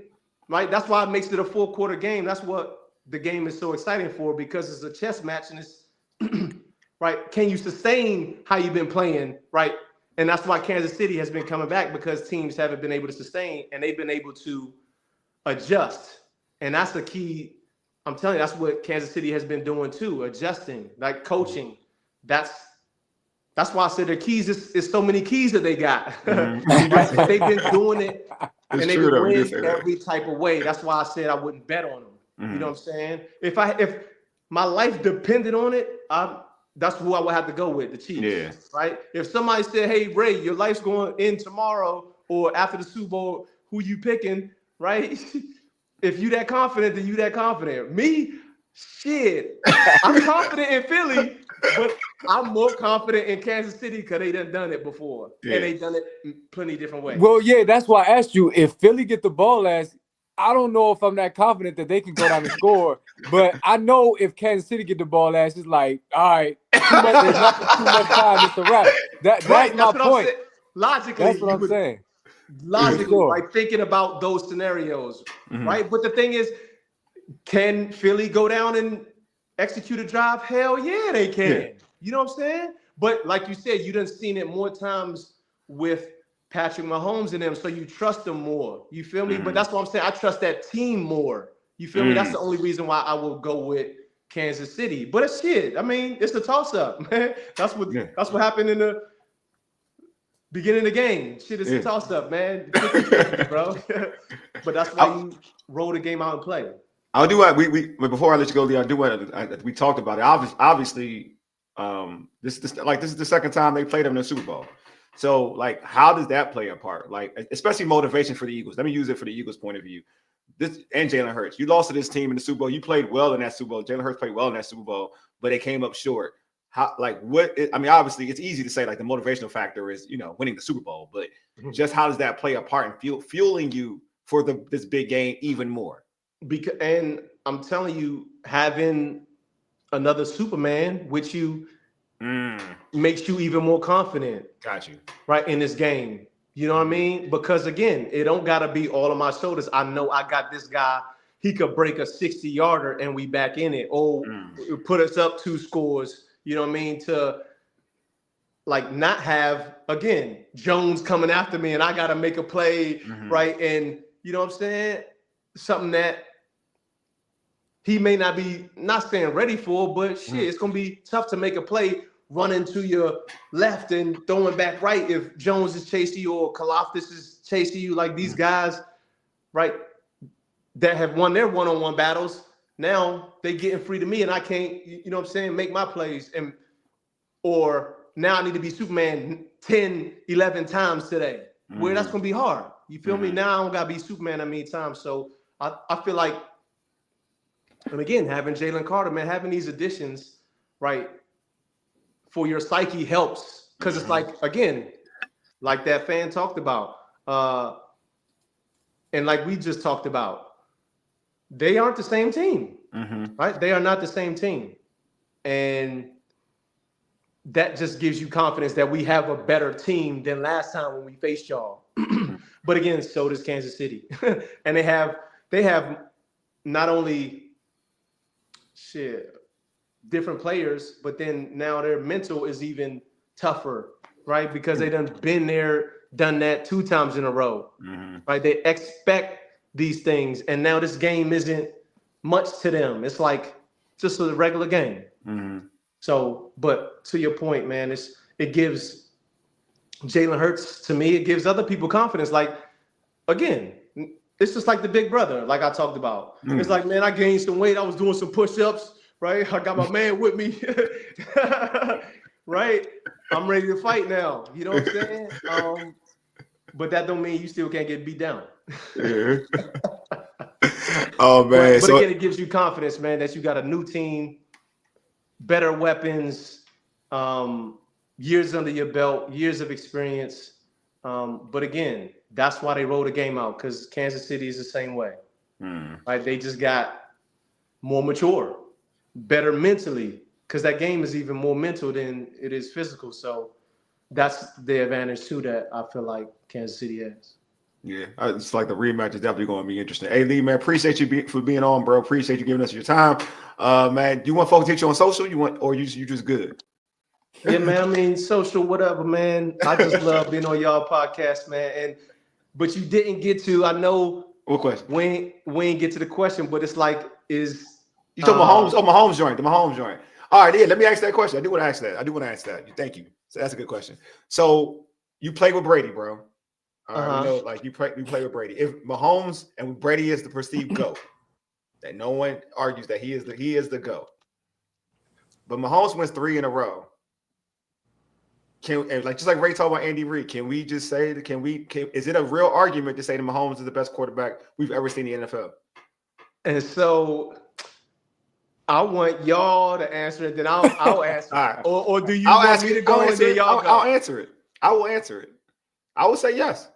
That's why it makes it a full quarter game. That's what the game is so exciting for because it's a chess match, and it's Can you sustain how you've been playing, And that's why Kansas City has been coming back because teams haven't been able to sustain, and they've been able to adjust. And that's the key. I'm telling you, that's what Kansas City has been doing too, adjusting, coaching. That's why I said the keys is so many keys that they got. They've been doing it, and they win every type of way. That's why I said I wouldn't bet on them. You know what I'm saying? If my life depended on it, that's who I would have to go with, the Chiefs. Right? If somebody said, "Hey Ray, your life's going in tomorrow or after the Super Bowl, who you picking?" Right? If you that confident, then you that confident. Me, shit. I'm confident in Philly, but I'm more confident in Kansas City because they done it before. And they done it plenty different ways. Well, yeah, that's why I asked you if Philly get the ball last. I don't know if I'm that confident that they can go down and score, but I know if Kansas City get the ball last, it's like, all right, too much time, it's a wrap. That's my point. Logically, that's what I'm saying. Logically, thinking about those scenarios, right? But the thing is, can Philly go down and execute a drive? Hell yeah, they can. Yeah. You know what I'm saying? But like you said, you done seen it more times with Patrick Mahomes and them, so you trust them more. You feel me? But that's what I'm saying. I trust that team more. You feel me? That's the only reason why I will go with Kansas City. But it's shit. I mean, it's the toss-up, man. That's what happened in the beginning of the game. Shit is a toss-up, man. 50-50, bro. But that's why you roll the game out and play. I'll do what but before I let you go, Leigh, I do want we talked about it. Obviously, this is the second time they played them in the Super Bowl. So, how does that play a part? Especially motivation for the Eagles. Let me use it for the Eagles' point of view. This and Jalen Hurts. You lost to this team in the Super Bowl. You played well in that Super Bowl. Jalen Hurts played well in that Super Bowl, but they came up short. Obviously, it's easy to say the motivational factor is winning the Super Bowl, but just how does that play a part in fueling you for this big game even more? And I'm telling you, having another Superman with you makes you even more confident. Got you. Right, in this game. You know what I mean? Because, again, it don't got to be all on my shoulders. I know I got this guy. He could break a 60-yarder and we back in it. Or put us up 2 scores, you know what I mean? To, not have, again, Jones coming after me and I got to make a play, right? And, you know what I'm saying? Something that he may not be, not saying ready for, but shit, it's gonna be tough to make a play running to your left and throwing back right if Jones is chasing you or Kalafdis is chasing you. Like these guys, right, that have won their one-on-one battles, now they getting free to me and I can't, you know what I'm saying, make my plays. Or now I need to be Superman 10, 11 times today. Where that's gonna be hard. You feel me? Now I don't gotta be Superman that many times. So I feel like, and again, having Jalen Carter, man, having these additions, right, for your psyche helps. Because it's like, again, like that fan talked about, and like we just talked about, they aren't the same team, right? They are not the same team. And that just gives you confidence that we have a better team than last time when we faced y'all. But again, so does Kansas City. And they have not only different players, but then now their mental is even tougher, right? Because they done been there, done that 2 times in a row, right? They expect these things, and now this game isn't much to them. It's like just a regular game. So, but to your point, man, it gives Jalen Hurts, to me, it gives other people confidence. Like, again, it's just like the big brother, like I talked about. It's like, man, I gained some weight. I was doing some push-ups, right? I got my man with me, right? I'm ready to fight now. You know what I'm saying? But that don't mean you still can't get beat down. Oh, man. But again, it gives you confidence, man, that you got a new team, better weapons, years under your belt, years of experience. But again, that's why they rolled the game out, because Kansas City is the same way. Right? They just got more mature, better mentally, because that game is even more mental than it is physical. So that's the advantage too that I feel like Kansas City has. Yeah, it's like the rematch is definitely going to be interesting. Hey, Leigh, man, appreciate you for being on, bro. Appreciate you giving us your time. Man, do you want folks to hit you on social? Or you just good? Yeah, man. I mean, social, whatever, man. I just love being on y'all podcast, man. But you didn't get to, I know. What question? We ain't get to the question, but it's like, is you talking Mahomes? Oh, Mahomes joint, the Mahomes joint. All right, yeah. Let me ask that question. I do want to ask that. Thank you. So that's a good question. So you play with Brady, bro. All right, we know, like you play with Brady. If Mahomes and Brady is the perceived GOAT, that no one argues that he is the GOAT. But Mahomes wins 3 in a row. Just like Ray talked about Andy Reid, can we just say that? Is it a real argument to say that Mahomes is the best quarterback we've ever seen in the NFL? And so I want y'all to answer it, then I'll answer. All right. Or do you want me to go and then y'all go? I'll answer it. I will answer it. I will say yes.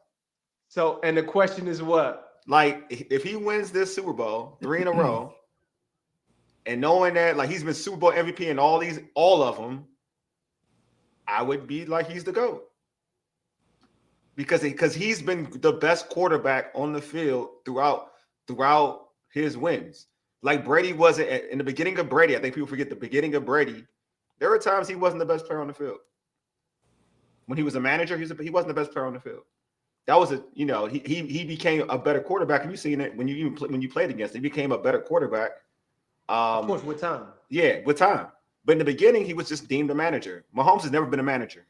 So, and the question is what? Like, if he wins this Super Bowl 3 in a row, and knowing that like he's been Super Bowl MVP in all of them, I would be like he's the GOAT. Because he's been the best quarterback on the field throughout his wins. Like Brady wasn't in the beginning of Brady. I think people forget the beginning of Brady. There were times he wasn't the best player on the field. When he was a manager, he wasn't the best player on the field. That was he became a better quarterback. And you've seen it when you played against him. He became a better quarterback. Of course, with time. Yeah, with time. But in the beginning, he was just deemed a manager. Mahomes has never been a manager.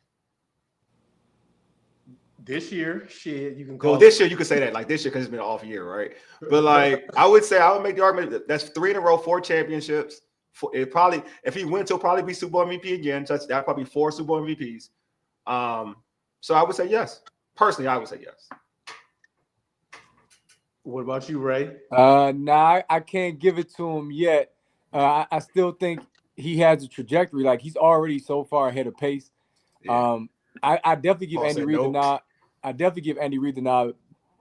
This year, shit, you can call. Well, this year you could say that, like this year, because it's been an off year, right? But like I would make the argument that that's 3 in a row, 4 championships. If he wins, he'll probably be Super Bowl MVP again. So that'll probably be 4 Super Bowl MVPs. So I would say yes. Personally, I would say yes. What about you, Ray? Nah, I can't give it to him yet. I still think he has a trajectory. Like he's already so far ahead of pace. Yeah. I definitely give Andy Reid the nod. I definitely give Andy Reid the nod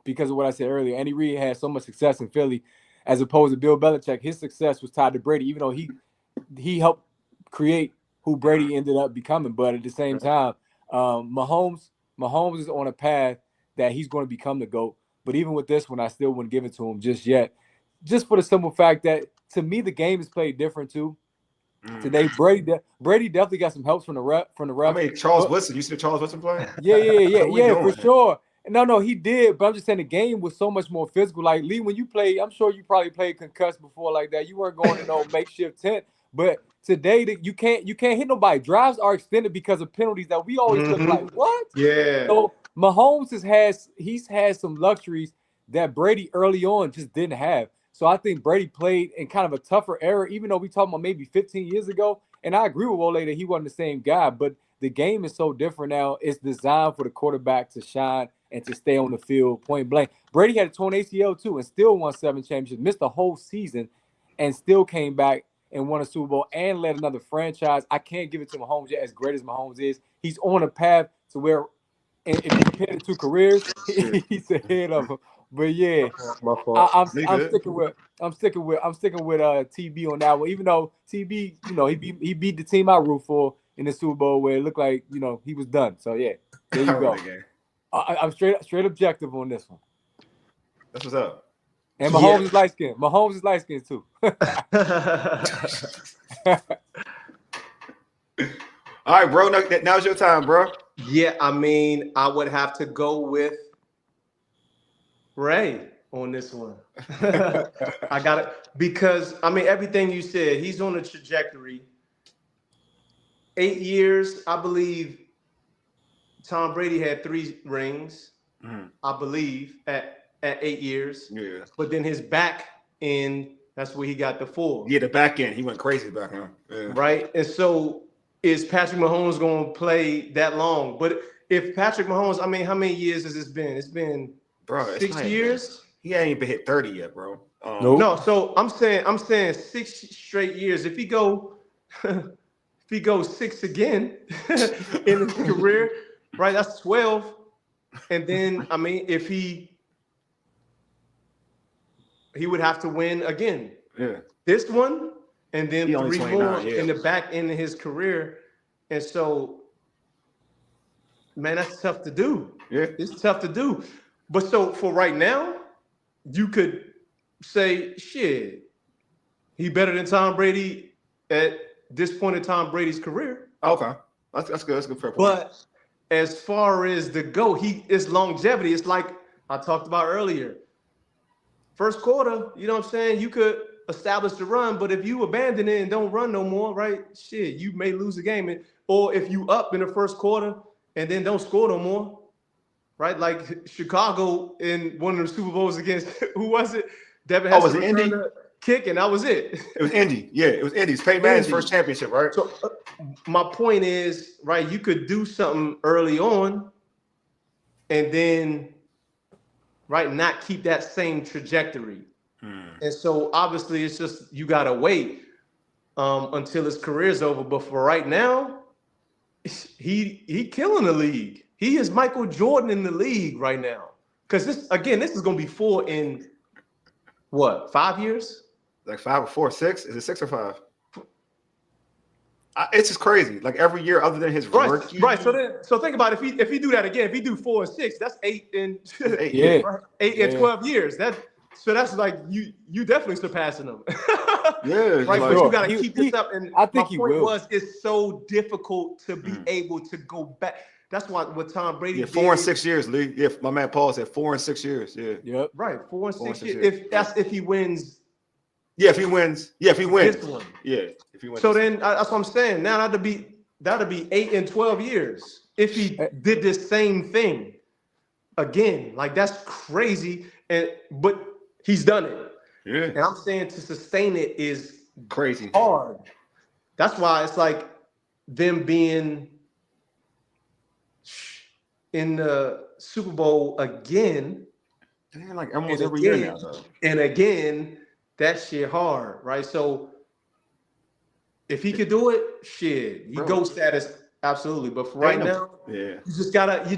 because of what I said earlier. Andy Reid had so much success in Philly, as opposed to Bill Belichick. His success was tied to Brady, even though he helped create who Brady ended up becoming. But at the same time, Mahomes is on a path that he's going to become the GOAT. But even with this one, I still wouldn't give it to him just yet. Just for the simple fact that, to me, the game is played different too. Today, Brady definitely got some helps from the ref. I mean, Charles Woodson. You see Charles Woodson play? Yeah, for sure. No, he did, but I'm just saying the game was so much more physical. Like Leigh, when you play, I'm sure you probably played concussed before like that. You weren't going to no makeshift tent, but today that you can't hit nobody. Drives are extended because of penalties that we always look like what? Yeah. So Mahomes he's had some luxuries that Brady early on just didn't have. So I think Brady played in kind of a tougher era, even though we talking about maybe 15 years ago. And I agree with Wole that he wasn't the same guy, but the game is so different now. It's designed for the quarterback to shine and to stay on the field point blank. Brady had a torn ACL too and still won 7 championships, missed the whole season, and still came back and won a Super Bowl and led another franchise. I can't give it to Mahomes yet, as great as Mahomes is. He's on a path to where, and if you compare the two careers, he's ahead of him. But yeah, My fault. I'm sticking with TB on that one. Even though TB, he beat the team I root for in the Super Bowl where it looked like he was done. So yeah, there you go. I'm straight objective on this one. That's what's up. And Mahomes is light skinned. Mahomes is light skinned too. All right, bro. Now's your time, bro. Yeah, I mean, I would have to go with Ray on this one. I got it because I mean everything you said. He's on a trajectory. 8 years, I believe. Tom Brady had 3 rings, I believe, at 8 years. Yeah. But then his back end, that's where he got the 4. Yeah, the back end. He went crazy back then. Yeah. Right? And so is Patrick Mahomes going to play that long? But if Patrick Mahomes, I mean, how many years has this been? It's been 6 years. He ain't even hit 30 yet, bro. No, so I'm saying 6 straight years. If he go 6 again in his career, right? That's 12. And then I mean, if he would have to win again. Yeah. This one, and then 3 more yeah. in the back end of his career. And so, man, that's tough to do. Yeah. It's tough to do. But so for right now, you could say, shit, he better than Tom Brady at this point in Tom Brady's career. Okay. That's good. That's a good fair point. But as far as the it's longevity. It's like I talked about earlier. First quarter, you know what I'm saying? You could establish the run, but if you abandon it and don't run no more, right? Shit, you may lose the game. Or if you up in the first quarter and then don't score no more, right? Like Chicago in one of the Super Bowls against, who was it? Devin has to return the kick, and that was it. It was Indy. Yeah, it was Indy. It's Peyton Manning's first championship, right? So my point is, right, you could do something early on and then, right, not keep that same trajectory. And so obviously it's just you got to wait until his career's over. But for right now, he killing the league. He is Michael Jordan in the league right now. Because this is going to be 4 in what, 5 years? Like 5 or 4, 6? Is it 6 or 5? It's just crazy. Like every year, other than his rookie. Right. So think about it. If he do that again, if he do 4 and 6, that's 8 and 8 and 12 years. That's like you definitely surpassing him. Yeah, right. But you got to keep this up. And I think my he point will. It's so difficult to be able to go back. That's why with Tom Brady. Yeah, 4 and 6 years, Leigh. Yeah, my man Paul said 4 and 6 years. Yeah. Yep. Right. 4 and 6 years. If he wins. Yeah, if he wins. Yeah, if he wins. This one. Yeah, if he wins. So then that's what I'm saying. Now that'd be 8 and 12 years if he did this same thing again. Like that's crazy. But he's done it. Yeah. And I'm saying to sustain it is crazy hard. That's why it's like them being in the Super Bowl again. Like almost every year now, though. And again, that shit hard, right? So if he could do it, shit, you go status, absolutely. But for right now, you just gotta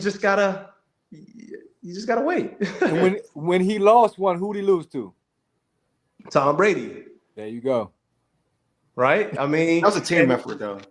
wait. And when he lost one, who'd he lose to? Tom Brady. There you go. Right? I mean, that was a team effort, though.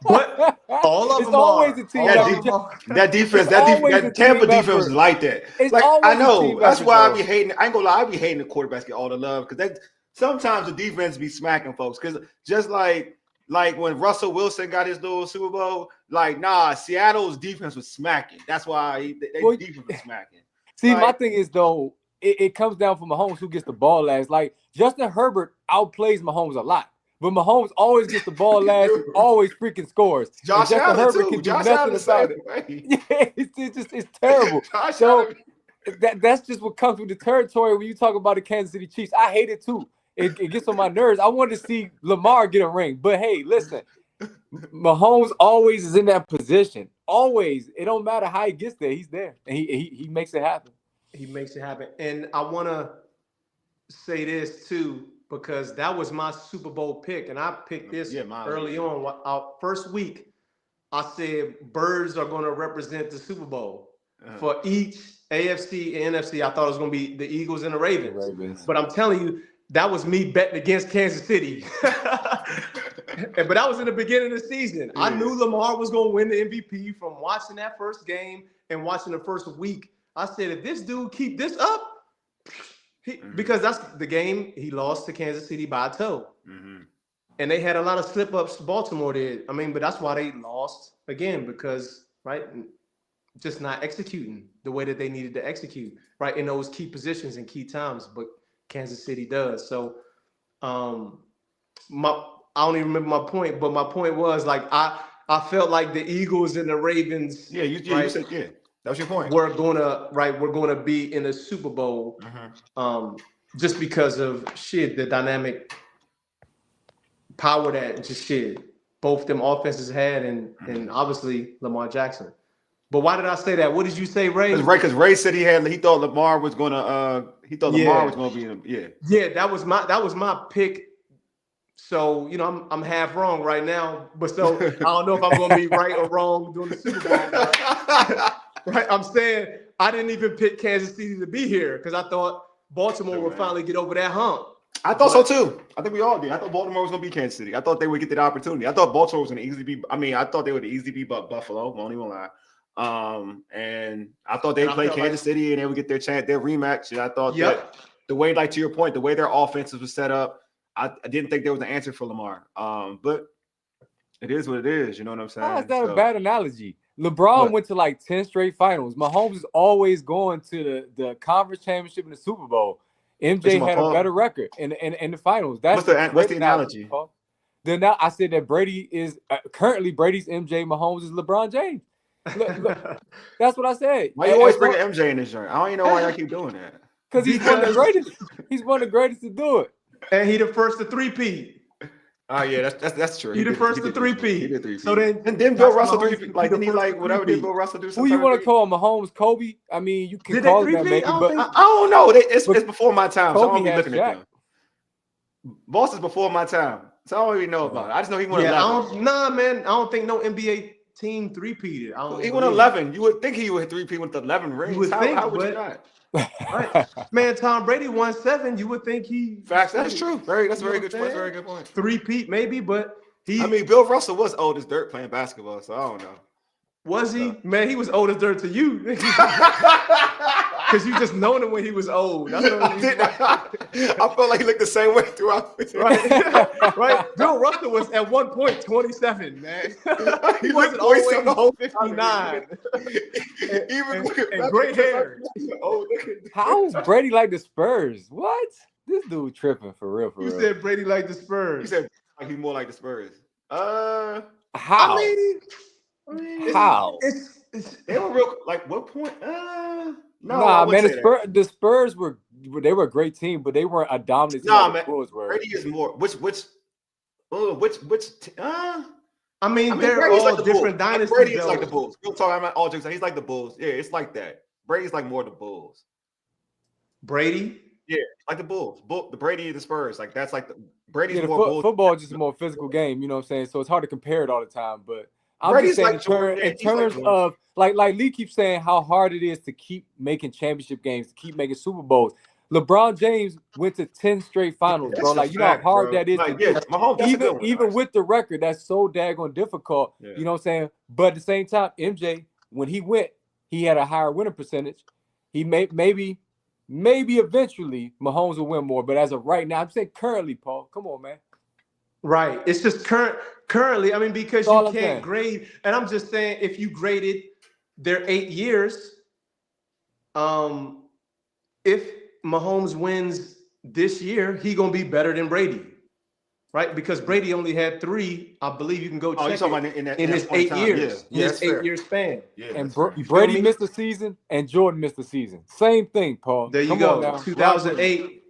But all of it's them always are. a team that defense, that Tampa defense was like that. It's like I know that's why I be hating. I ain't gonna lie, I be hating the quarterbacks get all the love because sometimes the defense be smacking folks because just like like when Russell Wilson got his little Super Bowl, like nah, Seattle's defense was smacking. That's why they defense was smacking. See, like, my thing is though, it comes down from Mahomes who gets the ball last. Like Justin Herbert outplays Mahomes a lot, but Mahomes always gets the ball last, and always freaking scores. Josh Justin Allen Herbert too. can do Josh nothing Allen about it. Yeah, it's terrible. So that's just what comes with the territory when you talk about the Kansas City Chiefs. I hate it too. It gets on my nerves. I want to see Lamar get a ring, but hey, listen, Mahomes always is in that position. Always. It don't matter how he gets there. He's there, and he makes it happen. He makes it happen. And I want to say this too, because that was my Super Bowl pick, and I picked this early on. Our first week, I said birds are going to represent the Super Bowl for each AFC and NFC. I thought it was going to be the Eagles and the Ravens. But I'm telling you, that was me betting against Kansas City. But that was in the beginning of the season. Yeah. I knew Lamar was going to win the MVP from watching that first game and watching the first week. I said, if this dude keep this up, because that's the game he lost to Kansas City by a toe. And they had a lot of slip-ups Baltimore did. I mean, but that's why they lost again, because, right, just not executing the way that they needed to execute, right, in those key positions and key times. But Kansas City does. So I don't even remember my point, but my point was like I felt like the Eagles and the Ravens. Yeah, you said that was your point. We're gonna be in the Super Bowl, just because of the dynamic power that both them offenses had, and obviously Lamar Jackson. But why did I say that? What did you say, Ray? Because Ray said he thought Lamar was gonna Lamar was gonna be in that was my pick. So, I'm half wrong right now, but so I don't know if I'm going to be right or wrong during the Super Bowl. Right? I'm saying I didn't even pick Kansas City to be here because I thought Baltimore would finally get over that hump. I thought so too. I think we all did. I thought Baltimore was going to be Kansas City. I thought they would get that opportunity. I thought Baltimore was going to easily be. I mean, I thought they would easily be Buffalo. Won't even lie. And I thought they'd play Kansas City and they would get their rematch. And I thought that the way, like to your point, the way their offenses was set up. I didn't think there was an answer for Lamar. But it is what it is. You know what I'm saying? How is that a bad analogy? LeBron went to like 10 straight finals. Mahomes is always going to the conference championship and the Super Bowl. MJ had a better record in the finals. That's what's the analogy? Then now I said that Brady is currently Brady's MJ, Mahomes is LeBron James. Look, that's what I said. Why you always bring MJ in this joint? I don't even know why y'all keep doing that. Because he's one of the greatest. He's one of the greatest to do it. And he the first to three-peat. Oh yeah, that's true. He the first to three-peat. He did three-peat. So then Bill Russell three-peat. Like didn't he like whatever did Bill Russell do? Who you want to call Mahomes? Kobe? I mean, you can call him that maybe, but I don't know. It's before my time. So I don't be looking Jack. at them. Boss is before my time, so I don't even know about it. I just know he won 11. Nah, man, I don't think no NBA team three-peated. He won 11. You would think he would three-peat with 11 rings. You would think, how would you not? Right. Man, Tom Brady won 7. You would think he facts. That's true. That's a very good point. That's a very good point. Three-peat maybe, but I mean, Bill Russell was old as dirt playing basketball, so I don't know. Was he? Man, he was old as dirt to you. Because you just known him when he was old. That's what I felt like he looked the same way throughout. Right. Bill Russell was at one point 27, man. He wasn't always 59. and gray hair. How is Brady like the Spurs? What? This dude tripping for real. You said Brady like the Spurs. He said he's more like the Spurs. How? How? They were real. Like what point? No, man. The Spurs were a great team, but they weren't a dominant team. Man. Brady is more. Which? I mean, they're all like different dynasties. Brady is like the Bulls. We're talking about all jokes. He's like the Bulls. Yeah, it's like that. Brady's like more the Bulls. Brady. Yeah, like the Bulls. The Brady and the Spurs. Like that's like the Brady's more Bulls. Football is just a more physical game. You know what I'm saying? So it's hard to compare it all the time, but. I'm just saying in terms of like Leigh keeps saying how hard it is to keep making championship games, to keep making Super Bowls. LeBron James went to 10 straight finals, bro. Like, you know how hard that is to do. Even with the record, that's so daggone difficult. Yeah. You know what I'm saying? But at the same time, MJ, when he went, he had a higher winning percentage. He maybe eventually Mahomes will win more. But as of right now, I'm saying currently, Paul, come on, man. Right. It's just currently, I mean, because That's all you I'm can't saying. grade, and I'm just saying if you graded their 8 years, if Mahomes wins this year, he gonna be better than Brady. Right? Because Brady only had 3. I believe you can go Oh, you check talking it about in in that his point in eight time? Yeah, years, in yeah, his that's fair. 8-year span. Yeah, And that's fair. You feel Brady me? missed the season, and Jordan missed the season. Same thing, Paul. There you Come on go. now. 2008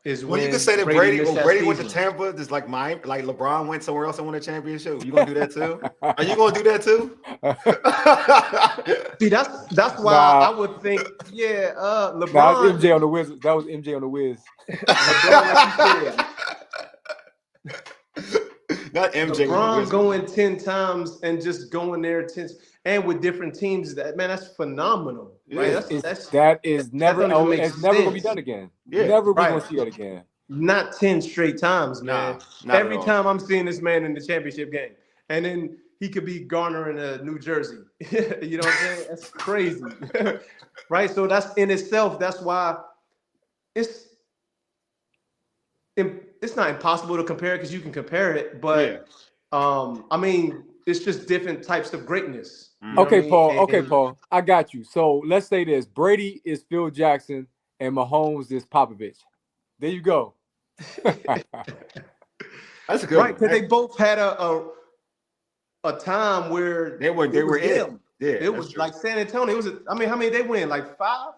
is Well, you could when say that Brady Brady, missed when that Brady went to season. Tampa, just like like LeBron went somewhere else and won a championship. You gonna do that too? Are you gonna do that too? See, that's why Nah. I would think, yeah, Nah, that's LeBron, MJ on the Wizards. That was MJ on the Wiz. LeBron, like you said, Not MJ with the LeBron Wizards. going 10 times and just going there 10 and with different teams. That man, that's phenomenal, right? Yeah. That is never. don't even make It's never gonna be sense. done again. Yeah. Never we Right. gonna see that again. Not 10 straight times, man. Nah, not Every at all. time I'm seeing this man in the championship game, and then he could be garnering a New Jersey. You know what I'm saying? That's crazy, right? So that's in itself. That's why it's not impossible to compare because you can compare it, but I mean, it's just different types of greatness. You know what I Okay, mean? Paul. Okay, And Paul. I got you. So let's say this: Brady is Phil Jackson, and Mahomes is Popovich. There you go. That's a good right, one. because they both had a time where They were it was it. them. Yeah, It was like San Antonio. It was. I mean, how many they win? Like 5?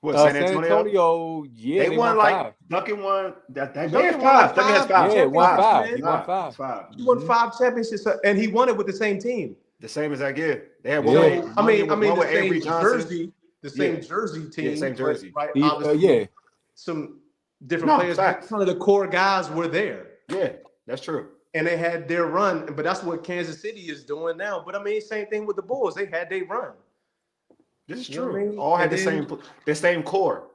What, San San Antonio? Antonio, yeah, They won like 5. Duncan won that they Duncan had won like 5. Duncan has 5. Yeah, won 5. man. He won 5. 5. He won 5 championships, and he won it with the same team. The same as I get. They had Yeah. one. So I mean, one the with same Avery Johnson. jersey, the same Yeah. jersey team. Yeah, same jersey. Right. Obviously, Yeah. some different players. Facts. Some of the core guys were there. Yeah, that's true. And they had their run, but that's what Kansas City is doing now. But I mean, same thing with the Bulls. They had their run. This is You know true. what I mean? All had And the same core.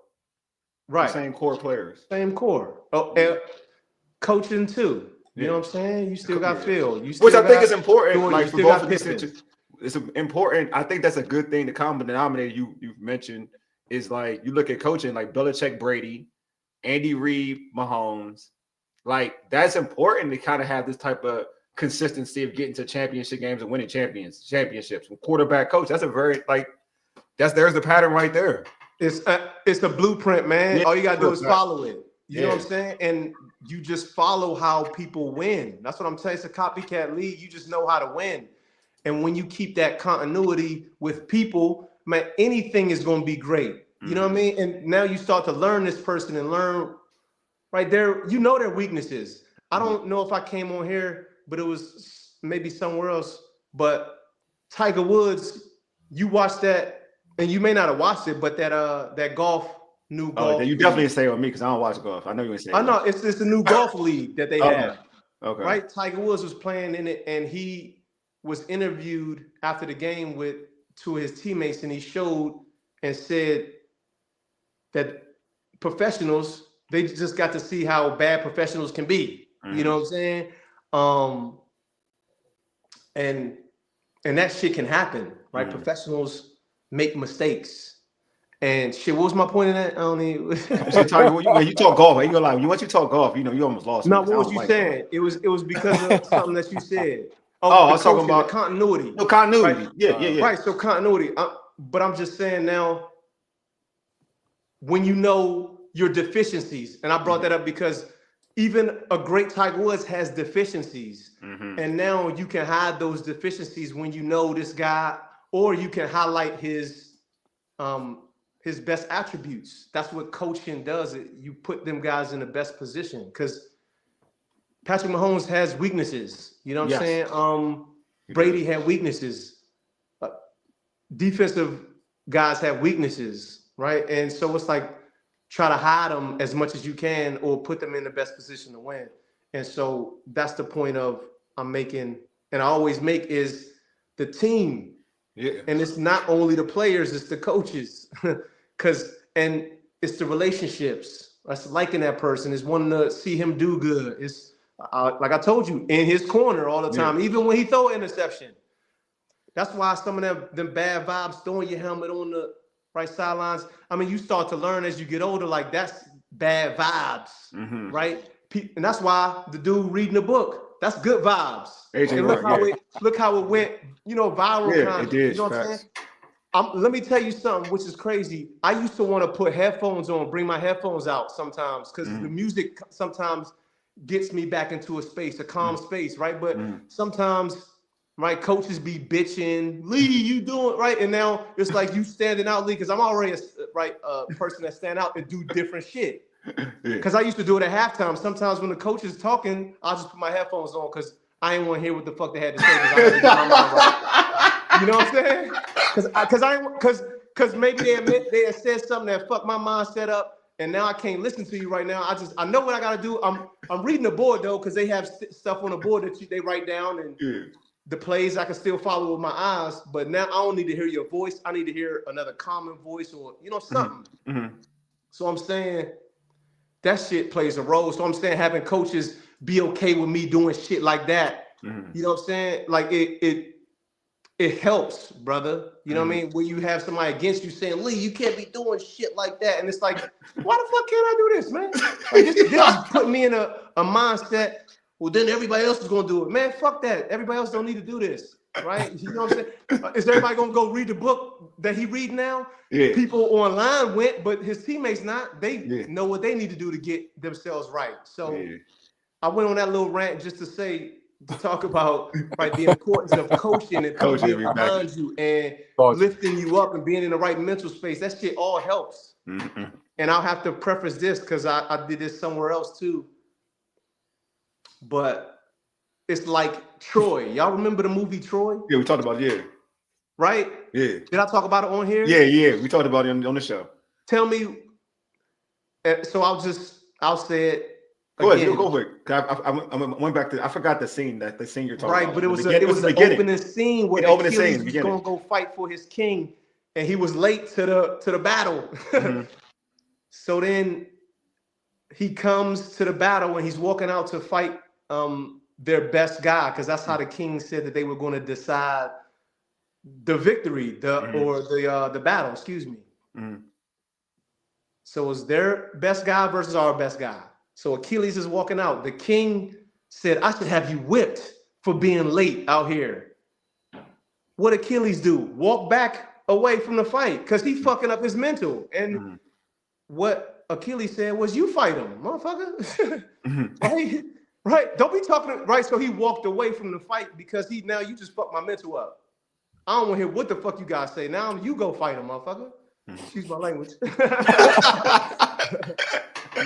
Right. The same core players. Same core. Oh, and coaching too. You know what I'm saying? You still got Phil. Which I think is important. Jordan, like you for still both got of these Pippen. situations, it's important. I think that's a good thing. The common denominator you've mentioned is like you look at coaching like Belichick, Brady, Andy Reid, Mahomes. Like that's important to kind of have this type of consistency of getting to championship games and winning championships. With quarterback coach, that's a very there's the pattern right there. It's a blueprint, man. Yeah, All you gotta do is follow it. You know what I'm saying? And you just follow how people win. That's what I'm saying. It's a copycat league. You just know how to win. And when you keep that continuity with people, man, anything is going to be great. You know what I mean? And now you start to learn this person and learn right there. You know their weaknesses. I don't know if I came on here, but it was maybe somewhere else. But Tiger Woods, you watched that, and you may not have watched it, but that golf. New golf. You definitely say on me because I don't watch golf. I know you ain't saying. I know it's a new golf league that they have. Okay. Right? Tiger Woods was playing in it, and he was interviewed after the game with two of his teammates, and he showed and said that professionals, they just got to see how bad professionals can be. You know what I'm saying? And that shit can happen, right? Professionals make mistakes. And shit, what was my point in that? I don't even. When you talk golf, I ain't gonna lie. Once you talk golf, you almost lost. No, what was you saying? It was because of something that you said. I was talking about the continuity. No continuity. Right? Yeah. Right. So continuity. But I'm just saying now, when you know your deficiencies, and I brought that up because even a great Tiger Woods has deficiencies, and now you can hide those deficiencies when you know this guy, or you can highlight his best attributes. That's what coaching does. You put them guys in the best position because Patrick Mahomes has weaknesses. You know what I'm saying? Brady had weaknesses. Defensive guys have weaknesses, right? And so it's like try to hide them as much as you can or put them in the best position to win. And so that's the point of I'm making, and I always make, is the team. Yeah. And it's not only the players, it's the coaches. And it's the relationships. That's liking that person. It's wanting to see him do good. It's like I told you, in his corner all the time, even when he throw an interception. That's why some of them bad vibes, throwing your helmet on the right sidelines. I mean, you start to learn as you get older, like bad vibes, right? And that's why the dude reading the book, that's good vibes. And look how it went, viral kind of. It did. You know what I'm saying? Let me tell you something, which is crazy. I used to want to put headphones on, bring my headphones out sometimes, because the music sometimes gets me back into a calm space, right? But sometimes, right, coaches be bitching, Leigh, you doing right? And now it's like you standing out, Leigh, because I'm already a person that stand out and do different shit. Because I used to do it at halftime. Sometimes when the coach is talking, I'll just put my headphones on because I ain't want to hear what the fuck they had to say. I had to get my mind right. You know what I'm saying? Because maybe they had said something that fucked my mindset up, and now I can't listen to you right now. I know what I gotta do. I'm reading the board though, because they have stuff on the board that they write down, and the plays I can still follow with my eyes. But now I don't need to hear your voice. I need to hear another common voice or something. So I'm saying that shit plays a role. So I'm saying having coaches be okay with me doing shit like that. You know what I'm saying? Like it helps, brother. You know what I mean? When you have somebody against you saying, Leigh, you can't be doing shit like that. And it's like, why the fuck can't I do this, man? Like, this is putting me in a mindset. Well, then everybody else is going to do it. Man, fuck that. Everybody else don't need to do this, right? You know what I'm saying? Is everybody going to go read the book that he read now? People online went, but his teammates not. They know what they need to do to get themselves right. So I went on that little rant just to talk about the importance of coaching and being behind you and lifting you up and being in the right mental space. That shit all helps. And I'll have to preface this because I did this somewhere else too. But it's like Troy. Y'all remember the movie Troy? Yeah, we talked about it. Right? Yeah. Did I talk about it on here? Yeah. We talked about it on the show. Tell me. So I'll say it. Go ahead, go for it. I went back to. I forgot the scene you're talking about. Right, but it was the opening scene where Achilles was going to go fight for his king, and he was late to the battle. So then he comes to the battle, and he's walking out to fight their best guy, because that's how the king said that they were going to decide the victory, the battle. Excuse me. So it was their best guy versus our best guy. So Achilles is walking out. The king said, I should have you whipped for being late out here. What Achilles do? Walk back away from the fight because he's fucking up his mental. And what Achilles said was, you fight him, motherfucker. Right? Don't be talking, right? So he walked away from the fight because now you just fucked my mental up. I don't want to hear what the fuck you guys say. Now you go fight him, motherfucker. Excuse my language.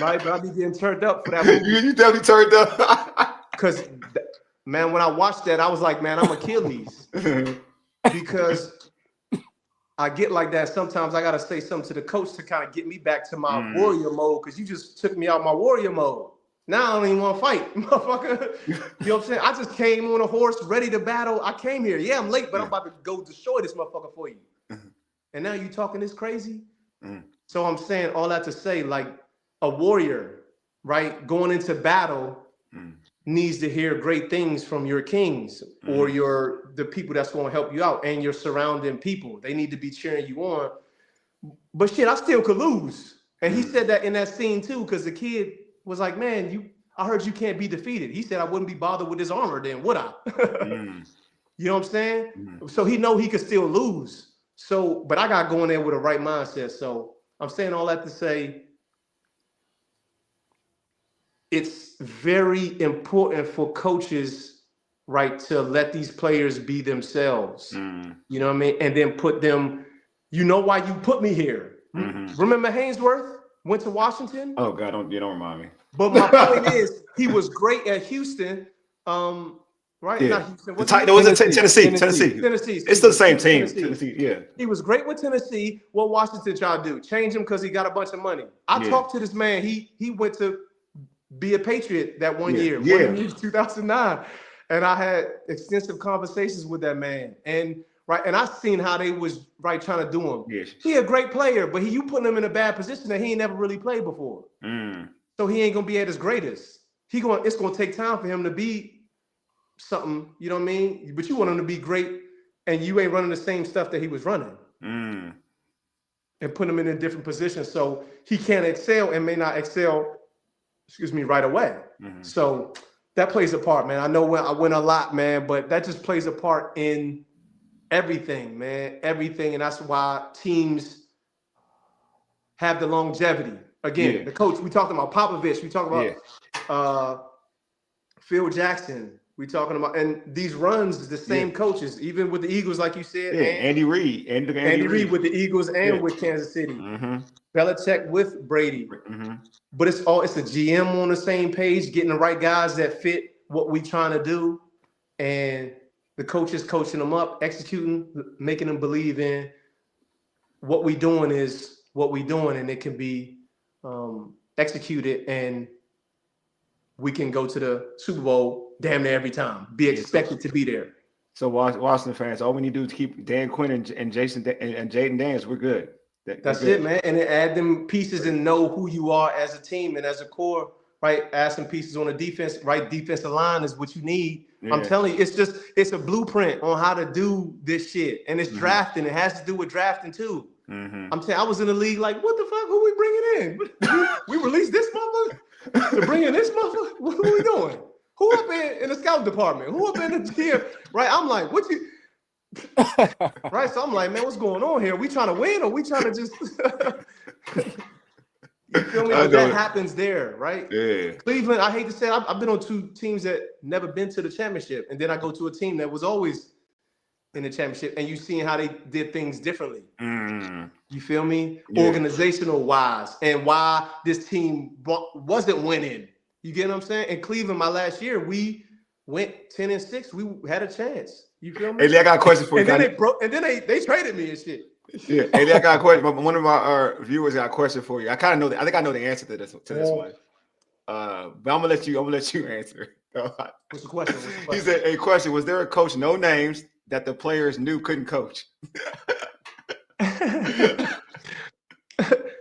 Right, but I be getting turned up for that movie. You definitely turned up. Because, man, when I watched that, I was like, man, I'm Achilles. Because I get like that. Sometimes I got to say something to the coach to kind of get me back to my warrior mode, because you just took me out my warrior mode. Now I don't even want to fight, motherfucker. You know what I'm saying? I just came on a horse ready to battle. I came here. Yeah, I'm late, but I'm about to go destroy this motherfucker for you. And now you talking this crazy? So I'm saying all that to say, like, a warrior, right, going into battle needs to hear great things from your kings or the people that's going to help you out, and your surrounding people. They need to be cheering you on. But shit, I still could lose. And he said that in that scene too, because the kid was like, man, I heard you can't be defeated. He said, I wouldn't be bothered with his armor then, would I? You know what I'm saying? So he know he could still lose. So, but I got going there with a right mindset. So I'm saying all that to say, it's very important for coaches, right, to let these players be themselves. You know what I mean? And then put them, you know why you put me here. Remember Hainsworth went to Washington? Oh, God, don't remind me. But my point is, he was great at Houston. Right? Yeah. Not Houston. Tennessee. It's the same team. Tennessee, yeah. He was great with Tennessee. What Washington tried to do? Change him because he got a bunch of money. I talked to this man. He went to be a Patriot that one year. 2009. And I had extensive conversations with that man. And I seen how they was trying to do him. Yes. He a great player, but you putting him in a bad position that he ain't never really played before. So he ain't gonna be at his greatest. It's gonna take time for him to be something, you know what I mean? But you want him to be great, and you ain't running the same stuff that he was running. and put him in a different position. So he can't excel and may not excel, right away. Mm-hmm. So that plays a part, man. I know when I win a lot, man, but that just plays a part in everything, man. Everything. And that's why teams have the longevity. Again, the coach, we talked about Popovich, we talked about Phil Jackson. We talking about, and these runs, the same coaches, even with the Eagles, like you said. Yeah, Andy Reid. Andy Reid with the Eagles and with Kansas City. Mm-hmm. Belichick with Brady. Mm-hmm. But it's a GM on the same page, getting the right guys that fit what we trying to do. And the coaches coaching them up, executing, making them believe in what we doing is what we doing, and it can be executed, and we can go to the Super Bowl damn near every time, be expected to be there. So Washington fans, all we need to do is keep Dan Quinn and Jason and Jaden Daniels. We're good. That's it, man. And then add them pieces and know who you are as a team and as a core, right? Add some pieces on the defense, right? Defensive line is what you need. Yeah. I'm telling you, it's a blueprint on how to do this shit. And it's drafting. It has to do with drafting too. Mm-hmm. I'm telling you, I was in the league like, what the fuck? Who we bringing in? we released this motherfucker to bring in this motherfucker? What are we doing? Who up in the scout department? Who up in the gym? Right? I'm like, what you... Right, so I'm like, man, what's going on here? We trying to win, or we trying to just you feel me? But that happens there, right? Yeah. Cleveland, I hate to say it, I've been on two teams that never been to the championship, and then I go to a team that was always in the championship, and you seen how they did things differently. You feel me? Yeah. Organizational wise, and why this team wasn't winning. You get what I'm saying? In Cleveland, my last year, we went 10-6. We had a chance. You feel me? Hey, I got a question for you. And then they traded me and shit. Yeah. Hey, I got a question. One of our viewers got a question for you. I kind of know that. I think I know the answer to this one. But I'm gonna let you answer. What's the question? He said, "A question: was there a coach, no names, that the players knew couldn't coach?"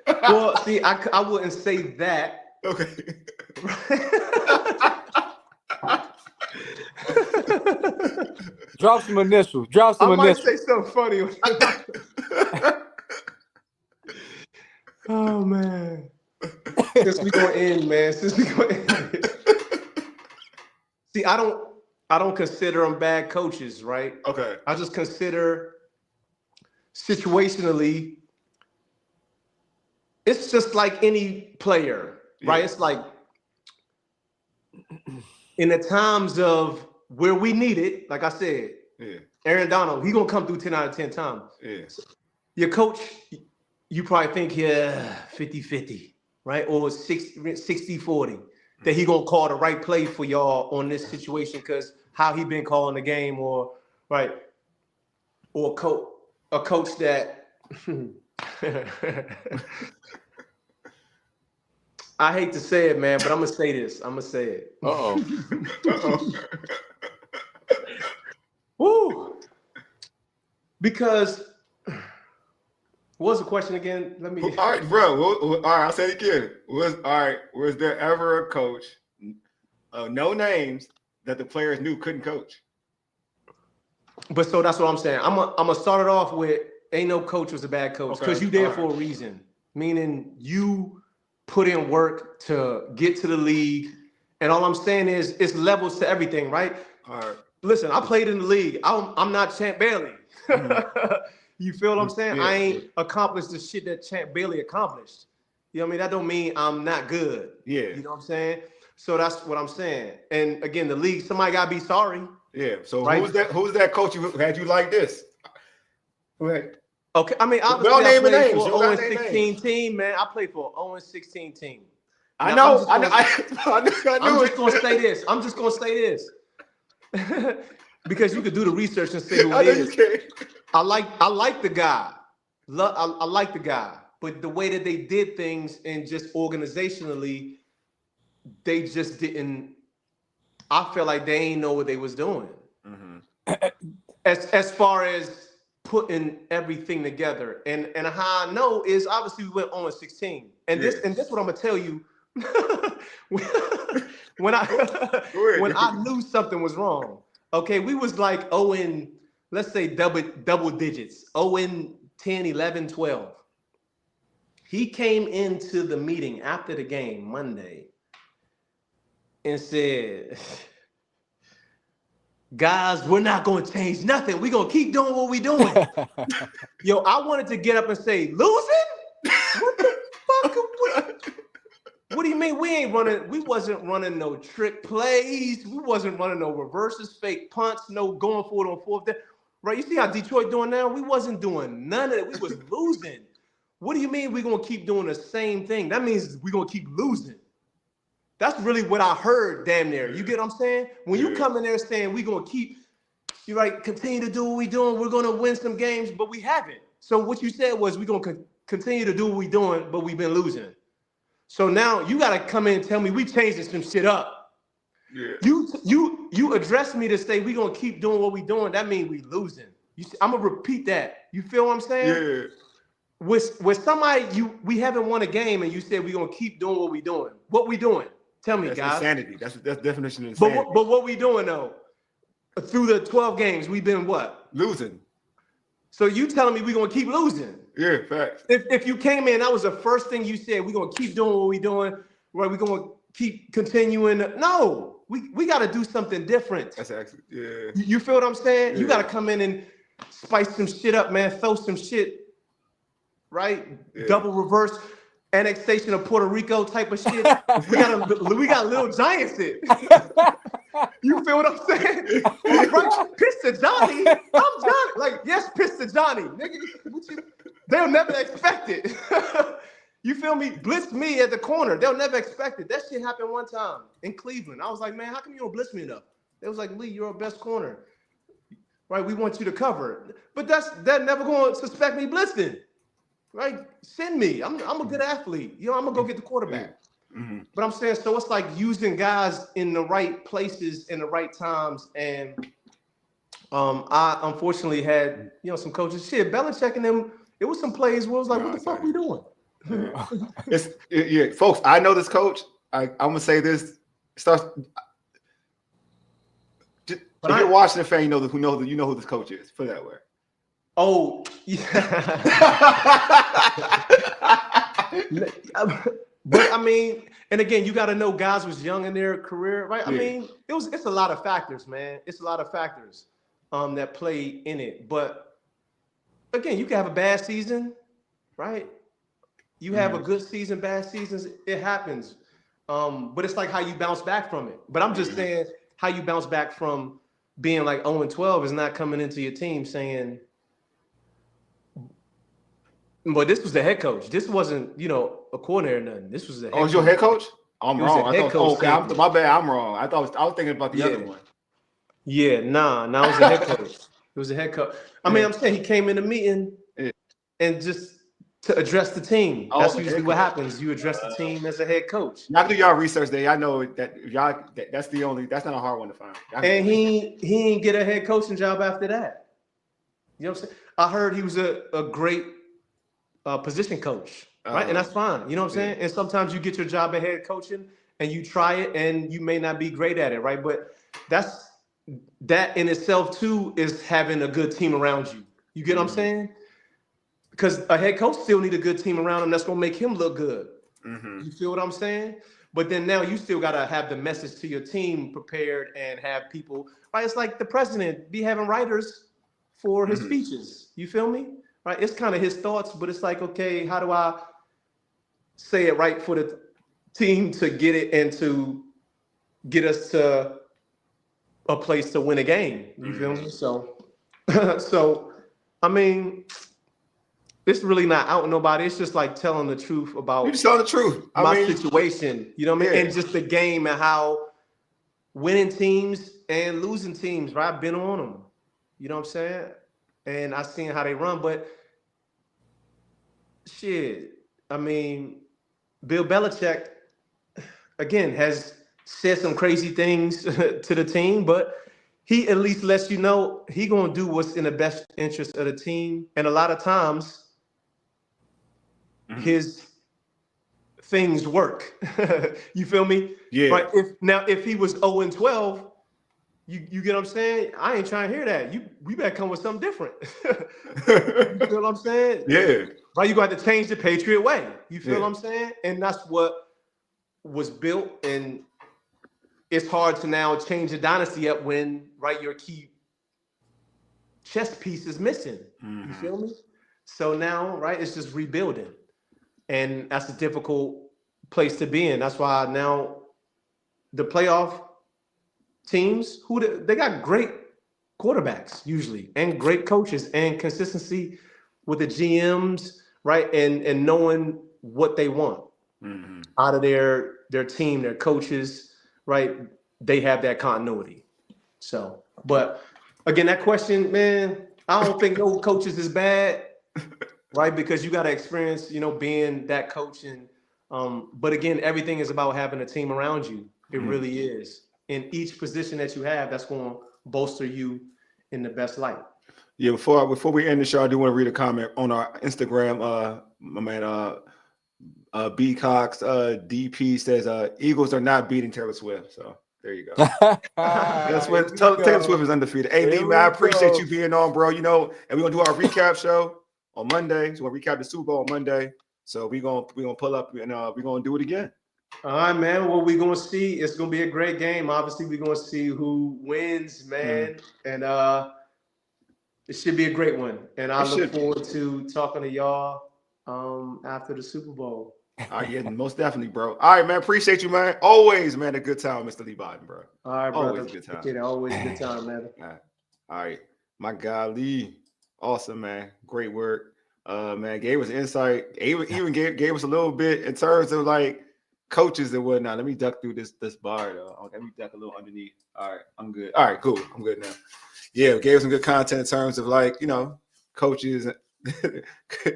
Well, see, I wouldn't say that. Okay. Drop some initials. I might say something funny. Oh man. Since we gonna end, man. See, I don't consider them bad coaches, right? Okay. I just consider situationally, it's just like any player, right? It's like in the times of where we need it, like I said, Aaron Donald, he gonna come through 10 out of 10 times. Yeah. Your coach, you probably think 50-50, right? Or 60-40, that he gonna call the right play for y'all on this situation because how he been calling the game, or right, or a coach that I hate to say it, man, but I'm gonna say this. I'm gonna say it. Woo! Because what was the question again? Let me. All right, bro. All right, I'll say it again. Was there ever a coach, no names, that the players knew couldn't coach? But so that's what I'm saying. I'm gonna start it off with ain't no coach was a bad coach because you there for a reason. Meaning you put in work to get to the league, and all I'm saying is it's levels to everything, right? All right. Listen, I played in the league. I'm not Champ Bailey. You feel what I'm saying? Yeah. I ain't accomplished the shit that Champ Bailey accomplished. You know what I mean? That don't mean I'm not good. Yeah. You know what I'm saying? So that's what I'm saying. And again, the league, somebody gotta be sorry. Yeah. So right? Who's that coach who had you like this? Go ahead. Okay. I mean, obviously, I played for 0-16 team, man. I played for 0-16 team. I know. I'm just gonna say this. Because you could do the research and say who it is. I like the guy. I like the guy. But the way that they did things and just organizationally, they just didn't. I feel like they ain't know what they was doing. Mm-hmm. As far as putting everything together, and how I know is obviously we went 0-16, and this what I'm gonna tell you. when I knew something was wrong. Okay, we was like 0 let's say double digits, 0-10, 11, 12. He came into the meeting after the game Monday and said, guys, we're not going to change nothing. We're going to keep doing what we're doing. Yo, I wanted to get up and say, losing? What the fuck? What do you mean we ain't running? We wasn't running no trick plays. We wasn't running no reverses, fake punts, no going for it on fourth down. Right? You see how Detroit doing now? We wasn't doing none of it. We was losing. What do you mean we're going to keep doing the same thing? That means we're going to keep losing. That's really what I heard damn near. You get what I'm saying? When you come in there saying we're going to keep, you're right, continue to do what we're doing, we're going to win some games, but we haven't. So what you said was we're going to continue to do what we're doing, but we've been losing. So now you got to come in and tell me we changing some shit up. Yeah. You addressed me to say we're going to keep doing what we're doing. That means we losing. I'm going to repeat that. You feel what I'm saying? Yeah. With somebody we haven't won a game and you said we're gonna keep doing what we're doing. What we doing? Tell me, that's guys. Insanity. That's definition of insanity. But what we doing though? Through the 12 games, we've been what? Losing. So you telling me we're gonna keep losing? Yeah, facts. If you came in, that was the first thing you said. We're gonna keep doing what we're doing. Right? We're gonna keep continuing. No, we got to do something different. That's actually You feel what I'm saying? Yeah. You got to come in and spice some shit up, man. Throw some shit. Right? Yeah. Double reverse annexation of Puerto Rico type of shit. we got little giants it. You feel what I'm saying? Right? Piss to Johnny. I'm Johnny. Like, yes, piss to Johnny. Nigga, they'll never expect it. You feel me? Blitz me at the corner. They'll never expect it. That shit happened one time in Cleveland. I was like, man, how come you don't blitz me enough? They was like, Leigh, you're our best corner. Right? We want you to cover. But that never going to suspect me blitzing. Right? Send me. I'm a good athlete. You know, I'm gonna go get the quarterback. Mm-hmm. But I'm saying, so it's like using guys in the right places in the right times. And I unfortunately had, some coaches. Shit, Belichick and them, it was some plays where it was like, what the fuck we doing? Folks, I know this coach. I'm gonna say this. If you're a Washington fan, you know who this coach is. Put it that way. Oh, yeah. But I mean, and again, you got to know guys was young in their career, right? I mean, it's a lot of factors, man. It's a lot of factors that play in it. But again, you can have a bad season, right? You have a good season, bad seasons. It happens. But it's like how you bounce back from it. But I'm just saying how you bounce back from being like 0-12 is not coming into your team saying, but this was the head coach. This wasn't, a coordinator or nothing. This was the head coach. Oh, it's your head coach? I'm wrong. My bad. I'm wrong. I was thinking about the other one. Yeah, nah, it was the head coach. It was the head coach. I mean, I'm saying he came in the meeting and just to address the team. That's usually what happens. You address the team as a head coach. Y'all do y'all research there. I know that that's not a hard one to find. And he didn't get a head coaching job after that. You know what I'm saying? I heard he was a great position coach, right? And that's fine. You know what I'm saying? And sometimes you get your job at head coaching and you try it and you may not be great at it, right? But that in itself too is having a good team around you. You get what I'm saying? Because a head coach still need a good team around him that's going to make him look good. Mm-hmm. You feel what I'm saying? But then now you still got to have the message to your team prepared and have people, right? It's like the president be having writers for his speeches. You feel me? Right? It's kind of his thoughts, but it's like, okay, how do I say it right for the team to get it and to get us to a place to win a game? You feel me? So, I mean, it's really not out nobody. It's just like telling the truth about you just telling the truth. My situation. You know what I mean? And just the game and how winning teams and losing teams, right? I've been on them. You know what I'm saying? And I've seen how they run, but shit, I mean, Bill Belichick, again, has said some crazy things to the team, but he at least lets you know he going to do what's in the best interest of the team. And a lot of times, his things work. You feel me? Yeah. Right? If he was 0-12, you get what I'm saying? I ain't trying to hear that. We better come with something different. You feel what I'm saying? Yeah. Right, you got to change the Patriot way. You feel what I'm saying? And that's what was built, and it's hard to now change the dynasty up when your key chess piece is missing. You feel me? So now, it's just rebuilding, and that's a difficult place to be in. That's why now the playoff teams, they got great quarterbacks usually, and great coaches, and consistency with the GMs, right? And knowing what they want out of their team, their coaches, right? They have that continuity. So, but again, that question, man, I don't think no coaches is bad, right? Because you got to experience, being that coach. And but again, everything is about having a team around you. It really is. In each position that you have, that's going to bolster you in the best light. Yeah, before we end the show, I do want to read a comment on our Instagram. My man B Cox DP says Eagles are not beating Taylor Swift. So there you go. That's what Taylor Swift is undefeated. Hey Leigh, man, I appreciate you being on, bro. And we're gonna do our recap show on Monday. So we're gonna recap the Super Bowl on Monday. So we're gonna pull up and we're gonna do it again. All right, man. What we're gonna see, it's gonna be a great game. Obviously, we're gonna see who wins, man. And it should be a great one. And I look forward to talking to y'all after the Super Bowl. All right, yeah, most definitely, bro. All right, man. Appreciate you, man. Always, man, a good time, Mr. Leigh Bodden, bro. All right, brother. Always a good time. Always a good time, man. All right. My guy, Leigh. Awesome, man. Great work. Man, gave us insight. Even gave us a little bit in terms of like coaches and whatnot. Let me duck through this bar, though. Let me duck a little underneath. All right, I'm good. All right, cool. I'm good now. Yeah, gave us some good content in terms of like, coaches and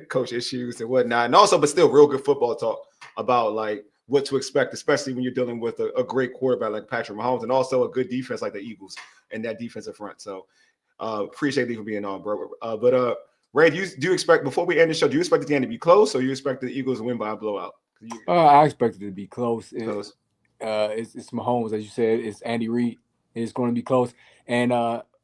coach issues and whatnot, and also, but still, real good football talk about like what to expect, especially when you're dealing with a great quarterback like Patrick Mahomes, and also a good defense like the Eagles and that defensive front. So, appreciate Leigh for being on, bro. But Ray, do you expect before we end the show? Do you expect the game to be close, or you expect the Eagles to win by a blowout? I expect it to be close. Close. It's Mahomes, as you said. It's Andy Reid. It's going to be close, and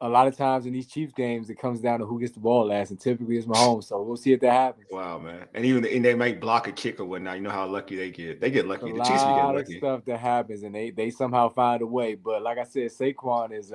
a lot of times in these Chiefs games, it comes down to who gets the ball last, and typically it's Mahomes. So we'll see if that happens. Wow, man! And they might block a kick or whatnot. You know how lucky they get. They get lucky. The Chiefs get lucky. A lot of stuff that happens, and they somehow find a way. But like I said, Saquon is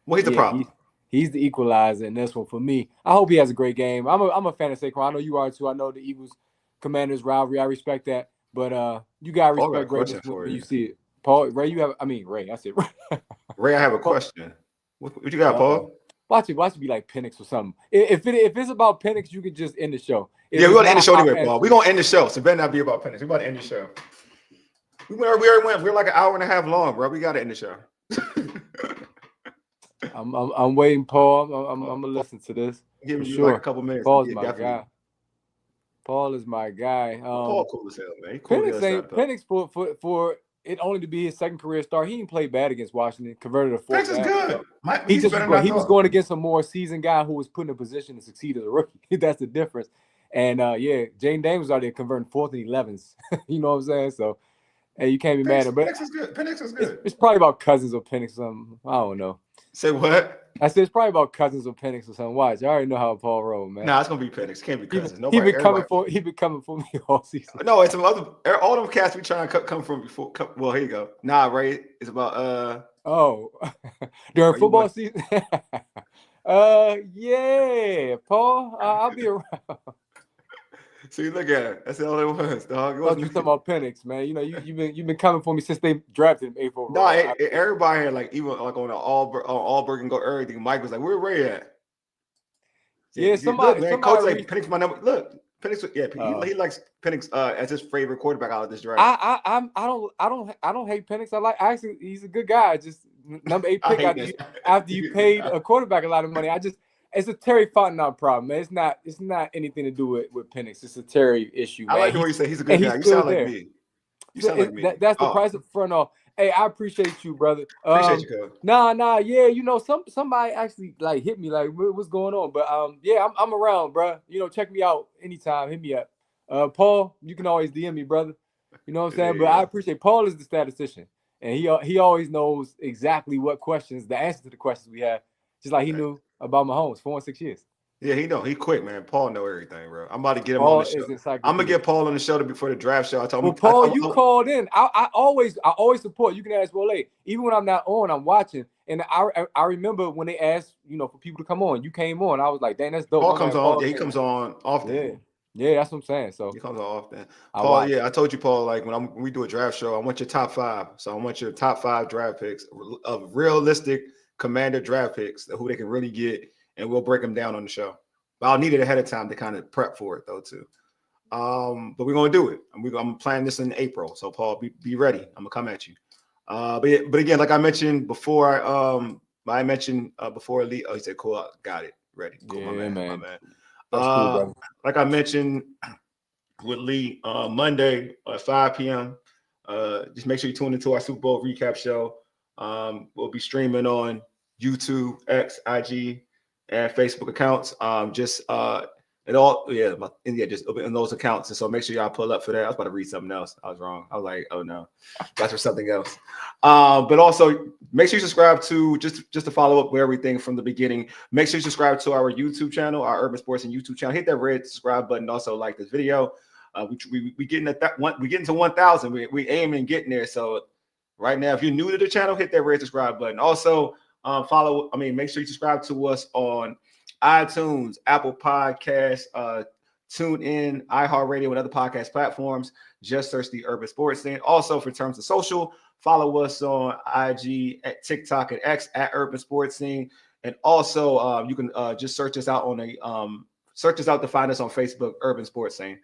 he's the problem. He's the equalizer in this one for me. I hope he has a great game. I'm a fan of Saquon. I know you are too. I know the Eagles Commanders rivalry. I respect that. But you gotta respect greatness when you see it. Paul, Ray, Ray. I said Ray. Ray, I have a question. What you got, Paul? Watch it be like Penix or something. If it's about Penix, you can just end the show. We're gonna end the show anyway, Paul. We're gonna end the show, so it better not be about Penix. We're about to end the show. We already went. We're like an hour and a half long, bro. We gotta end the show. I'm waiting, Paul. I'm gonna listen to this. Give you like a couple minutes. Paul's my guy. Paul is my guy. Paul cool as hell, man. Penix for it only to be his second career start. He didn't play bad against Washington. Converted a fourth. Penix is good. He was going against a more seasoned guy who was put in a position to succeed as a rookie. That's the difference. And Jane Dame was out there converting 4th and 11s. You know what I'm saying? So, hey, you can't be mad at him. But Penix is good. It's probably about Cousins or Penix or something. I don't know. Say what? I said it's probably about Cousins or Penix or something. Watch, I already know how Paul rolled, man. Nah, it's gonna be Penix. Can't be Cousins. He been coming for me all season. No, it's some other. All them cats we trying to come from before. Well, here you go. Nah, Ray. It's about during football season. Yeah, Paul. I'll be around. See, look at it. That's all it was, dog. You talking about Penix, man. You've been coming for me since they drafted him 8th overall. No, everybody had like even like on Allberg and go everything. Mike was like, "Where Ray at?" Yeah, somebody. Coach like Penix my number. Look, Penix. Yeah, he likes Penix as his favorite quarterback out of this draft. I don't hate Penix. Actually, he's a good guy. Just number 8 pick after you paid a quarterback a lot of money. It's a Terry Fontenot problem, man. It's not anything to do with Penix. It's a Terry issue, man. I like the way you say he's a good guy. You sound like me. You sound like me. That's the price up front off. Hey, I appreciate you, brother. Appreciate you, Coach. Nah. Yeah, somebody actually like hit me like, what's going on? But yeah, I'm around, bro. Check me out anytime. Hit me up. Paul, you can always DM me, brother. You know what I'm saying? But I appreciate Paul is the statistician, and he always knows exactly what questions, the answer to the questions we have, just like he knew about Mahomes 4 and 6 years. Yeah, he know. He quick, man. Paul know everything, bro. I'm about to get him on Paul the show. is encyclopedia. I'm gonna get Paul on the show before the draft show. I told him. Well, Paul, you called in. I always support. You can ask Wole. Even when I'm not on, I'm watching. And I remember when they asked, for people to come on. You came on. I was like, dang, that's dope. Paul comes on. Yeah, he comes on often. Yeah. Yeah, that's what I'm saying. So he comes on often. Paul, yeah, I told you, Paul, like when we do a draft show, I want your top 5. So I want your top 5 draft picks of realistic Commander draft picks, who they can really get, and we'll break them down on the show. But I'll need it ahead of time to kind of prep for it though too. But we're gonna do it. I'm planning this in April. So Paul, be ready. I'm gonna come at you. But again, like I mentioned before, before Leigh. Oh, he said, "Cool, got it, ready." Cool, yeah, my man. That's cool, brother. Like I mentioned with Leigh, Monday at 5 p.m. Just make sure you tune into our Super Bowl recap show. We'll be streaming on YouTube, X, IG, and Facebook accounts. Just in those accounts. And so make sure y'all pull up for that. I was about to read something else. I was wrong. I was like, oh no, that's for something else. But also make sure you subscribe to just to follow up with everything from the beginning. Make sure you subscribe to our YouTube channel, our Urban Sports and YouTube channel. Hit that red subscribe button. Also like this video. We getting at that one. We getting to 1,000. We aiming getting there. So right now, if you're new to the channel, hit that red subscribe button. Also make sure you subscribe to us on iTunes, Apple Podcasts, TuneIn, iHeartRadio, and other podcast platforms. Just search the Urban Sports Scene. Also, for terms of social, follow us on IG, at TikTok, and X at Urban Sports Scene. And also, you can just search us out to find us on Facebook, Urban Sports Scene.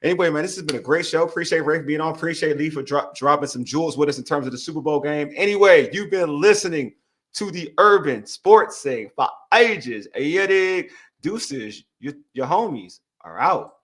Anyway, man, this has been a great show. Appreciate Ray for being on. Appreciate Leigh for dropping some jewels with us in terms of the Super Bowl game. Anyway, you've been listening to the Urban Sports Scene for ages. Deuces, your homies are out.